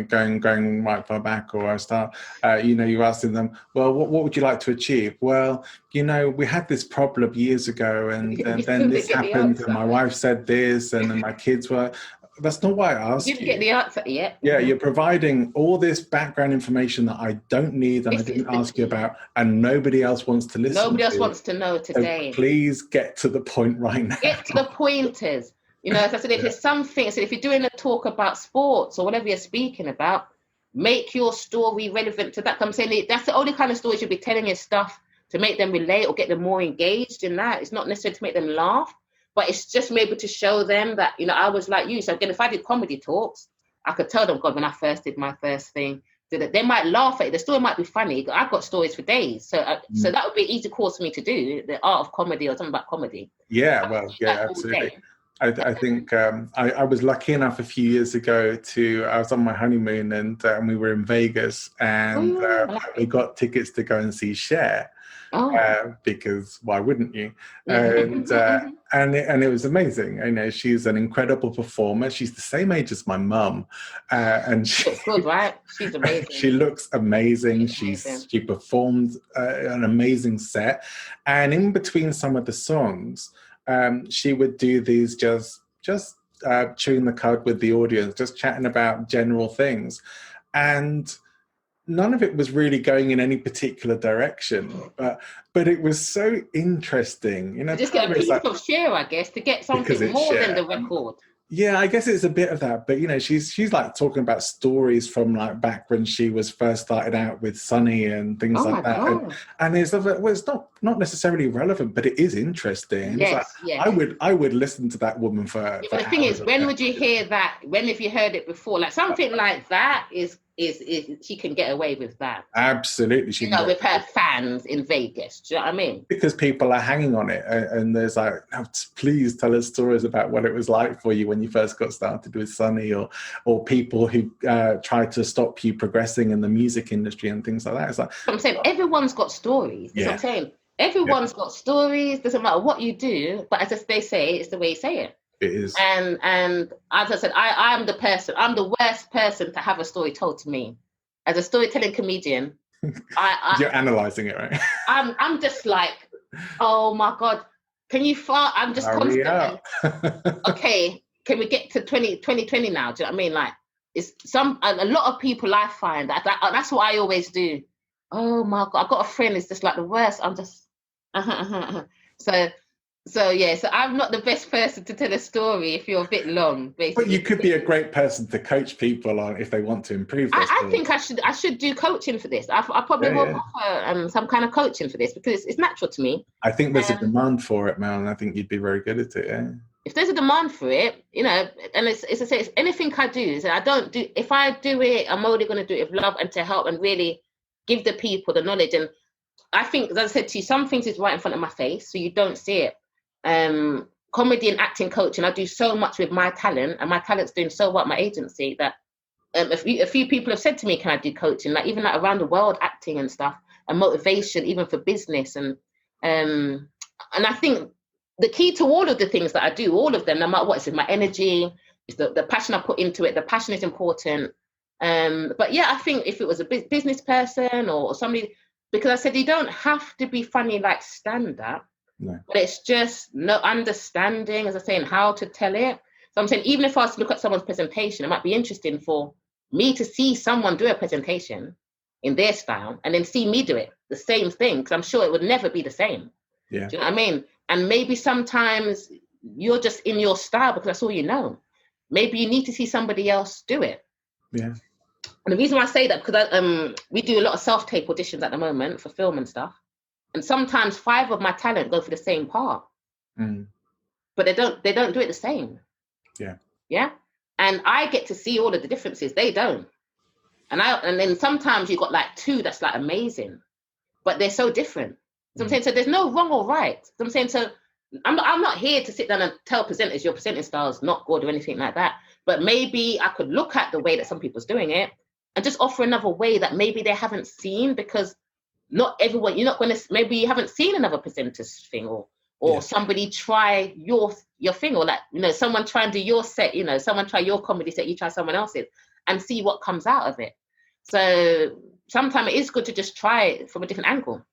going right far back, or I start. You're asking them, well, what would you like to achieve? Well, we had this problem years ago, and then this happened, and my wife said this, and then my kids were. That's not why I asked you. You didn't get the answer yet. Yeah, you're providing all this background information that I don't need and I didn't ask you about, and nobody else wants to listen. Nobody else wants to know today. So please get to the point right now. Get to the pointers. As I said, if it's something, if you're doing a talk about sports or whatever you're speaking about, make your story relevant to that. I'm saying that's the only kind of story you'll be telling is stuff to make them relate or get them more engaged in that. It's not necessarily to make them laugh. But it's just maybe to show them that, I was like you. So again, if I did comedy talks, I could tell them, God, when I first did my first thing, they might laugh at it. The story might be funny. I've got stories for days. So so that would be an easy course for me to do, the art of comedy or something about comedy. Yeah, well, yeah, absolutely. I think I was lucky enough a few years ago I was on my honeymoon and we were in Vegas and we got tickets to go and see Cher. Because why wouldn't you? And it was amazing. She's an incredible performer. She's the same age as my mum, and she looks good, right? She's amazing. She looks amazing. She performed an amazing set, and in between some of the songs, she would do these just chewing the cud with the audience, just chatting about general things, and none of it was really going in any particular direction, but it was so interesting. Just get a piece of Cher, I guess, to get something more than the record. Yeah, I guess it's a bit of that, but she's like talking about stories from like back when she was first started out with Sonny and things like that. And it's not necessarily relevant, but it is interesting. Yes, I would listen to that woman for. But the thing is, when would you hear that? When have you heard it before? Like something like that is she can get away with that. Absolutely, she can with her fans in Vegas. Do you know what I mean? Because people are hanging on it, and there's like, no, please tell us stories about what it was like for you when you first got started with Sonny, or people who tried to stop you progressing in the music industry and things like that. It's like I'm saying, everyone's got stories. That's what I'm saying. Everyone's got stories. Doesn't matter what you do, but as they say, it's the way you say it. It is. And as I said, I'm the worst person to have a story told to me. As a storytelling comedian, you're analysing it, right? I'm just like, oh my God, can you fart? I'm just constantly, okay, can we get to 2020 now? Do you know what I mean? Like, it's a lot of people I find that's what I always do. Oh my God, I've got a friend, it's just like the worst. I'm just, So I'm not the best person to tell a story if you're a bit long, basically. But you could be a great person to coach people on if they want to improve their I think I should do coaching for this. I probably will offer some kind of coaching for this because it's natural to me. I think there's a demand for it, Mel, and I think you'd be very good at it. Yeah. If there's a demand for it, you know, and it's anything I do. So if I do it, I'm only going to do it with love and to help and really give the people the knowledge. And I think, as I said to you, some things is right in front of my face, so you don't see it. Comedy and acting coaching, I do so much with my talent, and my talent's doing so well at my agency that a few people have said to me, can I do coaching? Like even like around the world, acting and stuff, and motivation, even for business. And I think the key to all of the things that I do, all of them, no matter what, it's my energy, it's the passion I put into it. The passion is important. But yeah, I think if it was a business person or somebody, because I said you don't have to be funny like stand-up. No. But it's just no understanding, as I say, and how to tell it. So I'm saying, even if I was to look at someone's presentation, it might be interesting for me to see someone do a presentation in their style and then see me do it, the same thing, because I'm sure it would never be the same. Yeah. Do you know what I mean? And maybe sometimes you're just in your style because that's all you know. Maybe you need to see somebody else do it. Yeah. And the reason why I say that, because we do a lot of self-tape auditions at the moment for film and stuff. And sometimes 5 of my talent go for the same part, but they don't do it the same. Yeah. Yeah. And I get to see all of the differences. They don't. And then sometimes you got like 2 that's like amazing, but they're so different. So I'm saying, so there's no wrong or right. So I'm saying, so I'm not here to sit down and tell presenters your presenting style is not good or anything like that. But maybe I could look at the way that some people's doing it and just offer another way that maybe they haven't seen, because not everyone, you're not going to, maybe you haven't seen another presenter's thing or somebody try your thing, or like, you know, someone try and do your set, you know, someone try your comedy set, you try someone else's and see what comes out of it. So sometimes it is good to just try it from a different angle.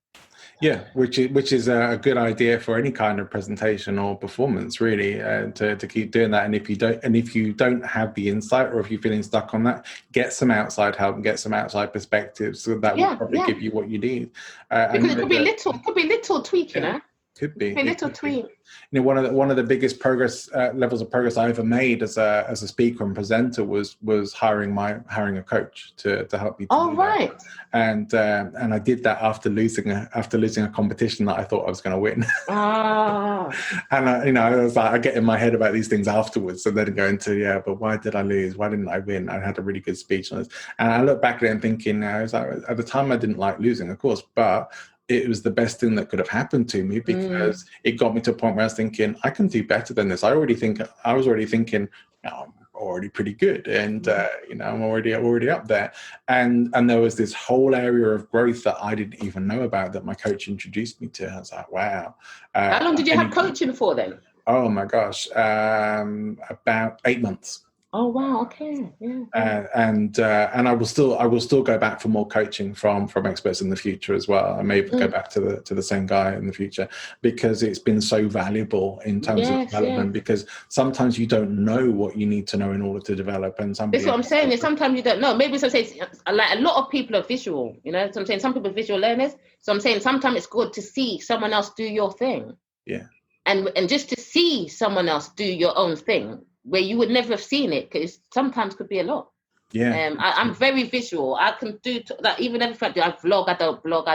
Yeah, which is a good idea for any kind of presentation or performance, really, to keep doing that. And if you don't have the insight, or if you're feeling stuck on that, get some outside help and get some outside perspectives. So that will probably give you what you need. Because it could be little tweak, you know. Could be a little tweak. You know, one of the biggest levels of progress I ever made as a speaker and presenter was hiring a coach to help me. Right. And I did that after losing a competition that I thought I was going to win. And I was like, I get in my head about these things afterwards, and then go into but why did I lose? Why didn't I win? I had a really good speech on this, and I look back at it and thinking, I was like, at the time I didn't like losing, of course, but it was the best thing that could have happened to me, because it got me to a point where I was thinking, I can do better than this. I was already thinking, I'm already pretty good, and I'm already up there. And there was this whole area of growth that I didn't even know about that my coach introduced me to. I was like, wow. How long did you have coaching for then? Oh my gosh, about 8 months. Oh wow! Okay, yeah. And I will still go back for more coaching from experts in the future as well. I may go back to the same guy in the future, because it's been so valuable in terms of development. Because sometimes you don't know what you need to know in order to develop, and that's what I'm saying. Is sometimes you don't know. Maybe sometimes, like a lot of people are visual. You know, so I'm saying some people are visual learners. So I'm saying sometimes it's good to see someone else do your thing. Yeah. And just to see someone else do your own thing, where you would never have seen it, because sometimes could be a lot. Yeah. I'm very visual. I can do that. Even if I vlog, I don't blog.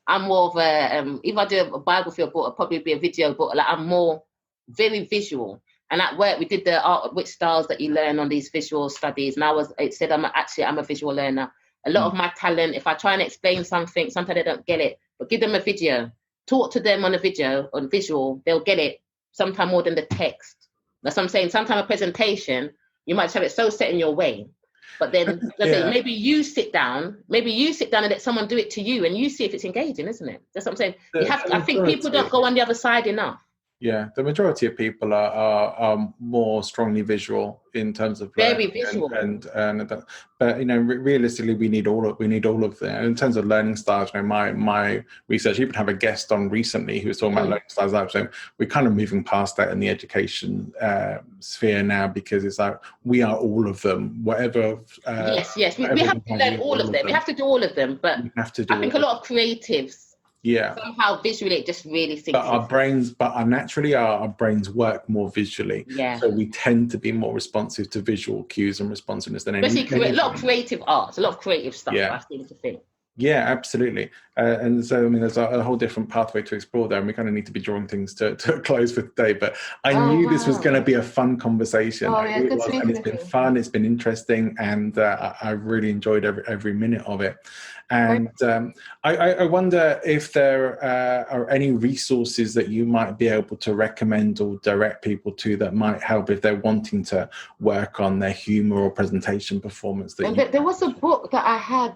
I'm more of a, if I do a biography or book, it'll probably be a video book. Like, I'm more very visual. And at work, we did the art, which styles that you learn on these visual studies. And I'm a visual learner. A lot of my talent, if I try and explain something, sometimes they don't get it, but give them a video. Talk to them on a video, on visual, they'll get it sometimes more than the text. That's what I'm saying. Sometimes a presentation, you might have it so set in your way, but then maybe you sit down and let someone do it to you, and you see if it's engaging, isn't it? That's what I'm saying. I think people don't go on the other side enough. Yeah, the majority of people are more strongly visual in terms of Very learning, visual. but realistically, we need all of them. In terms of learning styles, my research, even have a guest on recently who was talking about learning styles. So we're kind of moving past that in the education sphere now, because it's like we are all of them. Whatever. Yes. We have to learn all of them. We have to do all of them, but I think a lot of creatives. Yeah. Somehow visually it just really sinks But our brains work more visually. Yeah. So we tend to be more responsive to visual cues and responsiveness than anything. A lot of creative arts, a lot of creative stuff. Yeah. I seem to think. Yeah, absolutely. And so, I mean, there's a whole different pathway to explore there, and we kind of need to be drawing things to a close for today. But I knew this was going to be a fun conversation. And it's been fun, it's been interesting, and I really enjoyed every minute of it. And I wonder if there are any resources that you might be able to recommend or direct people to that might help if they're wanting to work on their humour or presentation performance. There was a book that I had...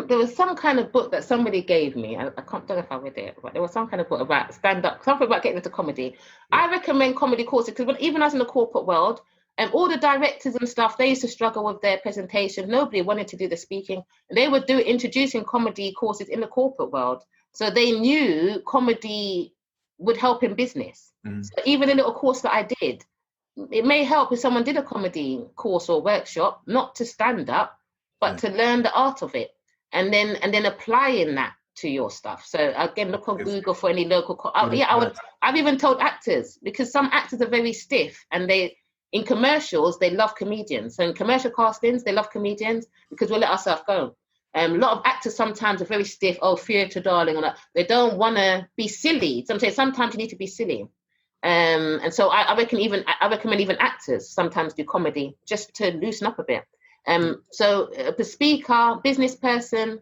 there was some kind of book that somebody gave me. I don't know if I read it, but there was some kind of book about stand-up, something about getting into comedy. Yeah. I recommend comedy courses because even as in the corporate world, all the directors and stuff, they used to struggle with their presentation. Nobody wanted to do the speaking. And they would introducing comedy courses in the corporate world. So they knew comedy would help in business. So even a little course that I did, it may help if someone did a comedy course or workshop, not to stand up, but to learn the art of it. And then applying that to your stuff. So again, look on Google for any local. I've even told actors, because some actors are very stiff, and in commercials they love comedians. So in commercial castings they love comedians because we'll let ourselves go. A lot of actors sometimes are very stiff. Oh, theatre darling, or they don't want to be silly. Sometimes you need to be silly. And so I recommend even actors sometimes do comedy just to loosen up a bit. So the speaker, business person,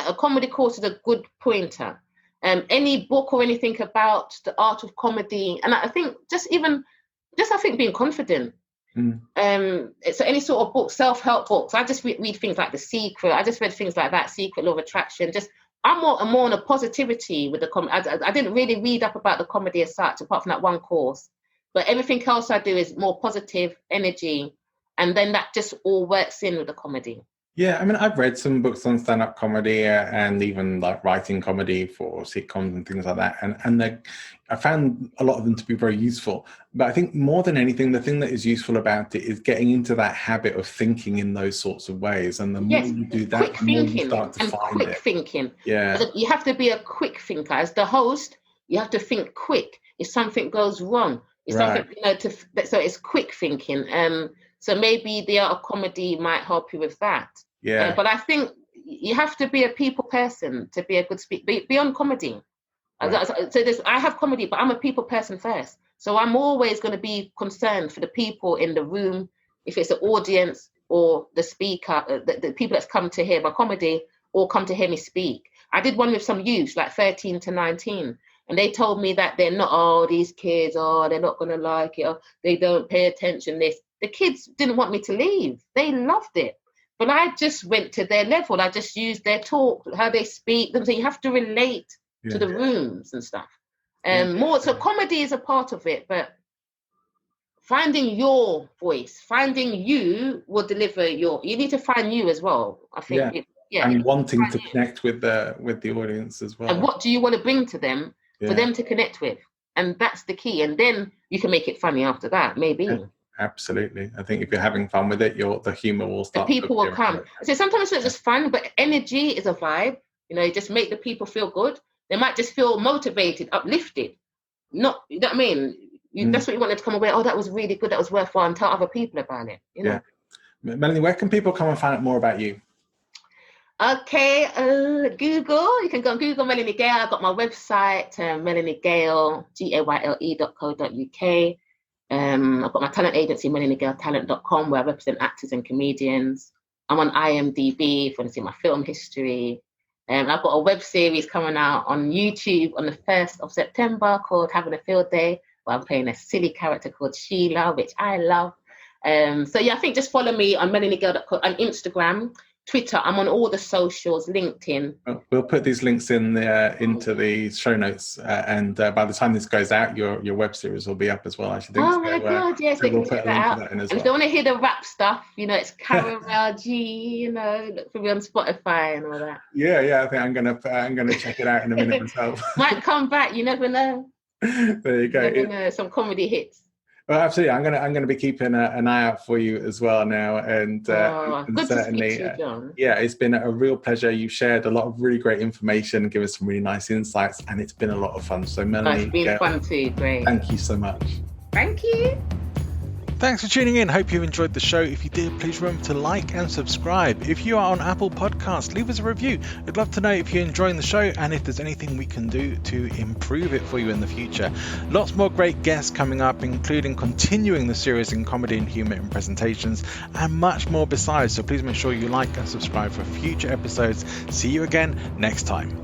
a comedy course is a good pointer. Any book or anything about the art of comedy, and I think I think being confident. So any sort of book, self-help books. I just read things like The Secret. I just read things like that, Secret Law of Attraction. I'm more on a positivity with the comedy. I didn't really read up about the comedy as such, apart from that one course. But everything else I do is more positive energy. And then that just all works in with the comedy. Yeah, I mean, I've read some books on stand-up comedy and even like writing comedy for sitcoms and things like that. And I found a lot of them to be very useful. But I think more than anything, the thing that is useful about it is getting into that habit of thinking in those sorts of ways. And the more you do that, the more you start to find it. Thinking. Yeah. You have to be a quick thinker. As the host, you have to think quick. If something goes wrong, so it's quick thinking. So maybe the art of comedy might help you with that. Yeah. But I think you have to be a people person to be a good speaker. Beyond comedy. Right. So I have comedy, but I'm a people person first. So I'm always going to be concerned for the people in the room, if it's the audience or the speaker, the people that's come to hear my comedy or come to hear me speak. I did one with some youth, like 13 to 19. And they told me that they're not, these kids, they're not going to like it, they don't pay attention. The kids didn't want me to leave. They loved it. But I just went to their level. I just used their talk, how they speak. So you have to relate to the rooms and stuff. So comedy is a part of it, but finding your voice, finding you will deliver you need to find you as well. I think. And wanting to connect with the audience as well. And what do you want to bring to them for them to connect with? And that's the key. And then you can make it funny after that, maybe. Yeah. Absolutely. I think if you're having fun with it, the humor will start. The people will come. So sometimes it's not just fun, but energy is a vibe. You just make the people feel good. They might just feel motivated, uplifted. You know what I mean? That's what you want them to come away. Oh, that was really good. That was worthwhile, and tell other people about it. Yeah. Melanie, where can people come and find out more about you? Okay, Google. You can go on Google Melanie Gayle. I've got my website, Melanie Gayle, gayle.co.uk. I've got my talent agency, MelanieGayleTalent.com, where I represent actors and comedians. I'm on IMDb if you want to see my film history. I've got a web series coming out on YouTube on the 1st of September called Having a Field Day, where I'm playing a silly character called Sheila, which I love. I think just follow me on MelanieGayle.co on Instagram. Twitter. I'm on all the socials, LinkedIn. We'll put these links in into the show notes, and by the time this goes out, your web series will be up as well. I should think. Oh my God, yes, they can check that out. And if they want to hear the rap stuff, it's Caramel G. Look for me on Spotify and all that. Yeah. I think I'm gonna check it out in a minute myself. Might come back. You never know. There you go. You never know. Some comedy hits. Well, absolutely. I'm gonna be keeping an eye out for you as well now, and good certainly, to speak to you, John. Yeah, it's been a real pleasure. You've shared a lot of really great information, given us some really nice insights, and it's been a lot of fun. So, Melanie, it's been fun too. Great. Thank you so much. Thank you. Thanks for tuning in. Hope you enjoyed the show. If you did, please remember to like and subscribe. If you are on Apple Podcasts, leave us a review. I'd love to know if you're enjoying the show and if there's anything we can do to improve it for you in the future. Lots more great guests coming up, including continuing the series in comedy and humour and presentations, and much more besides. So please make sure you like and subscribe for future episodes. See you again next time.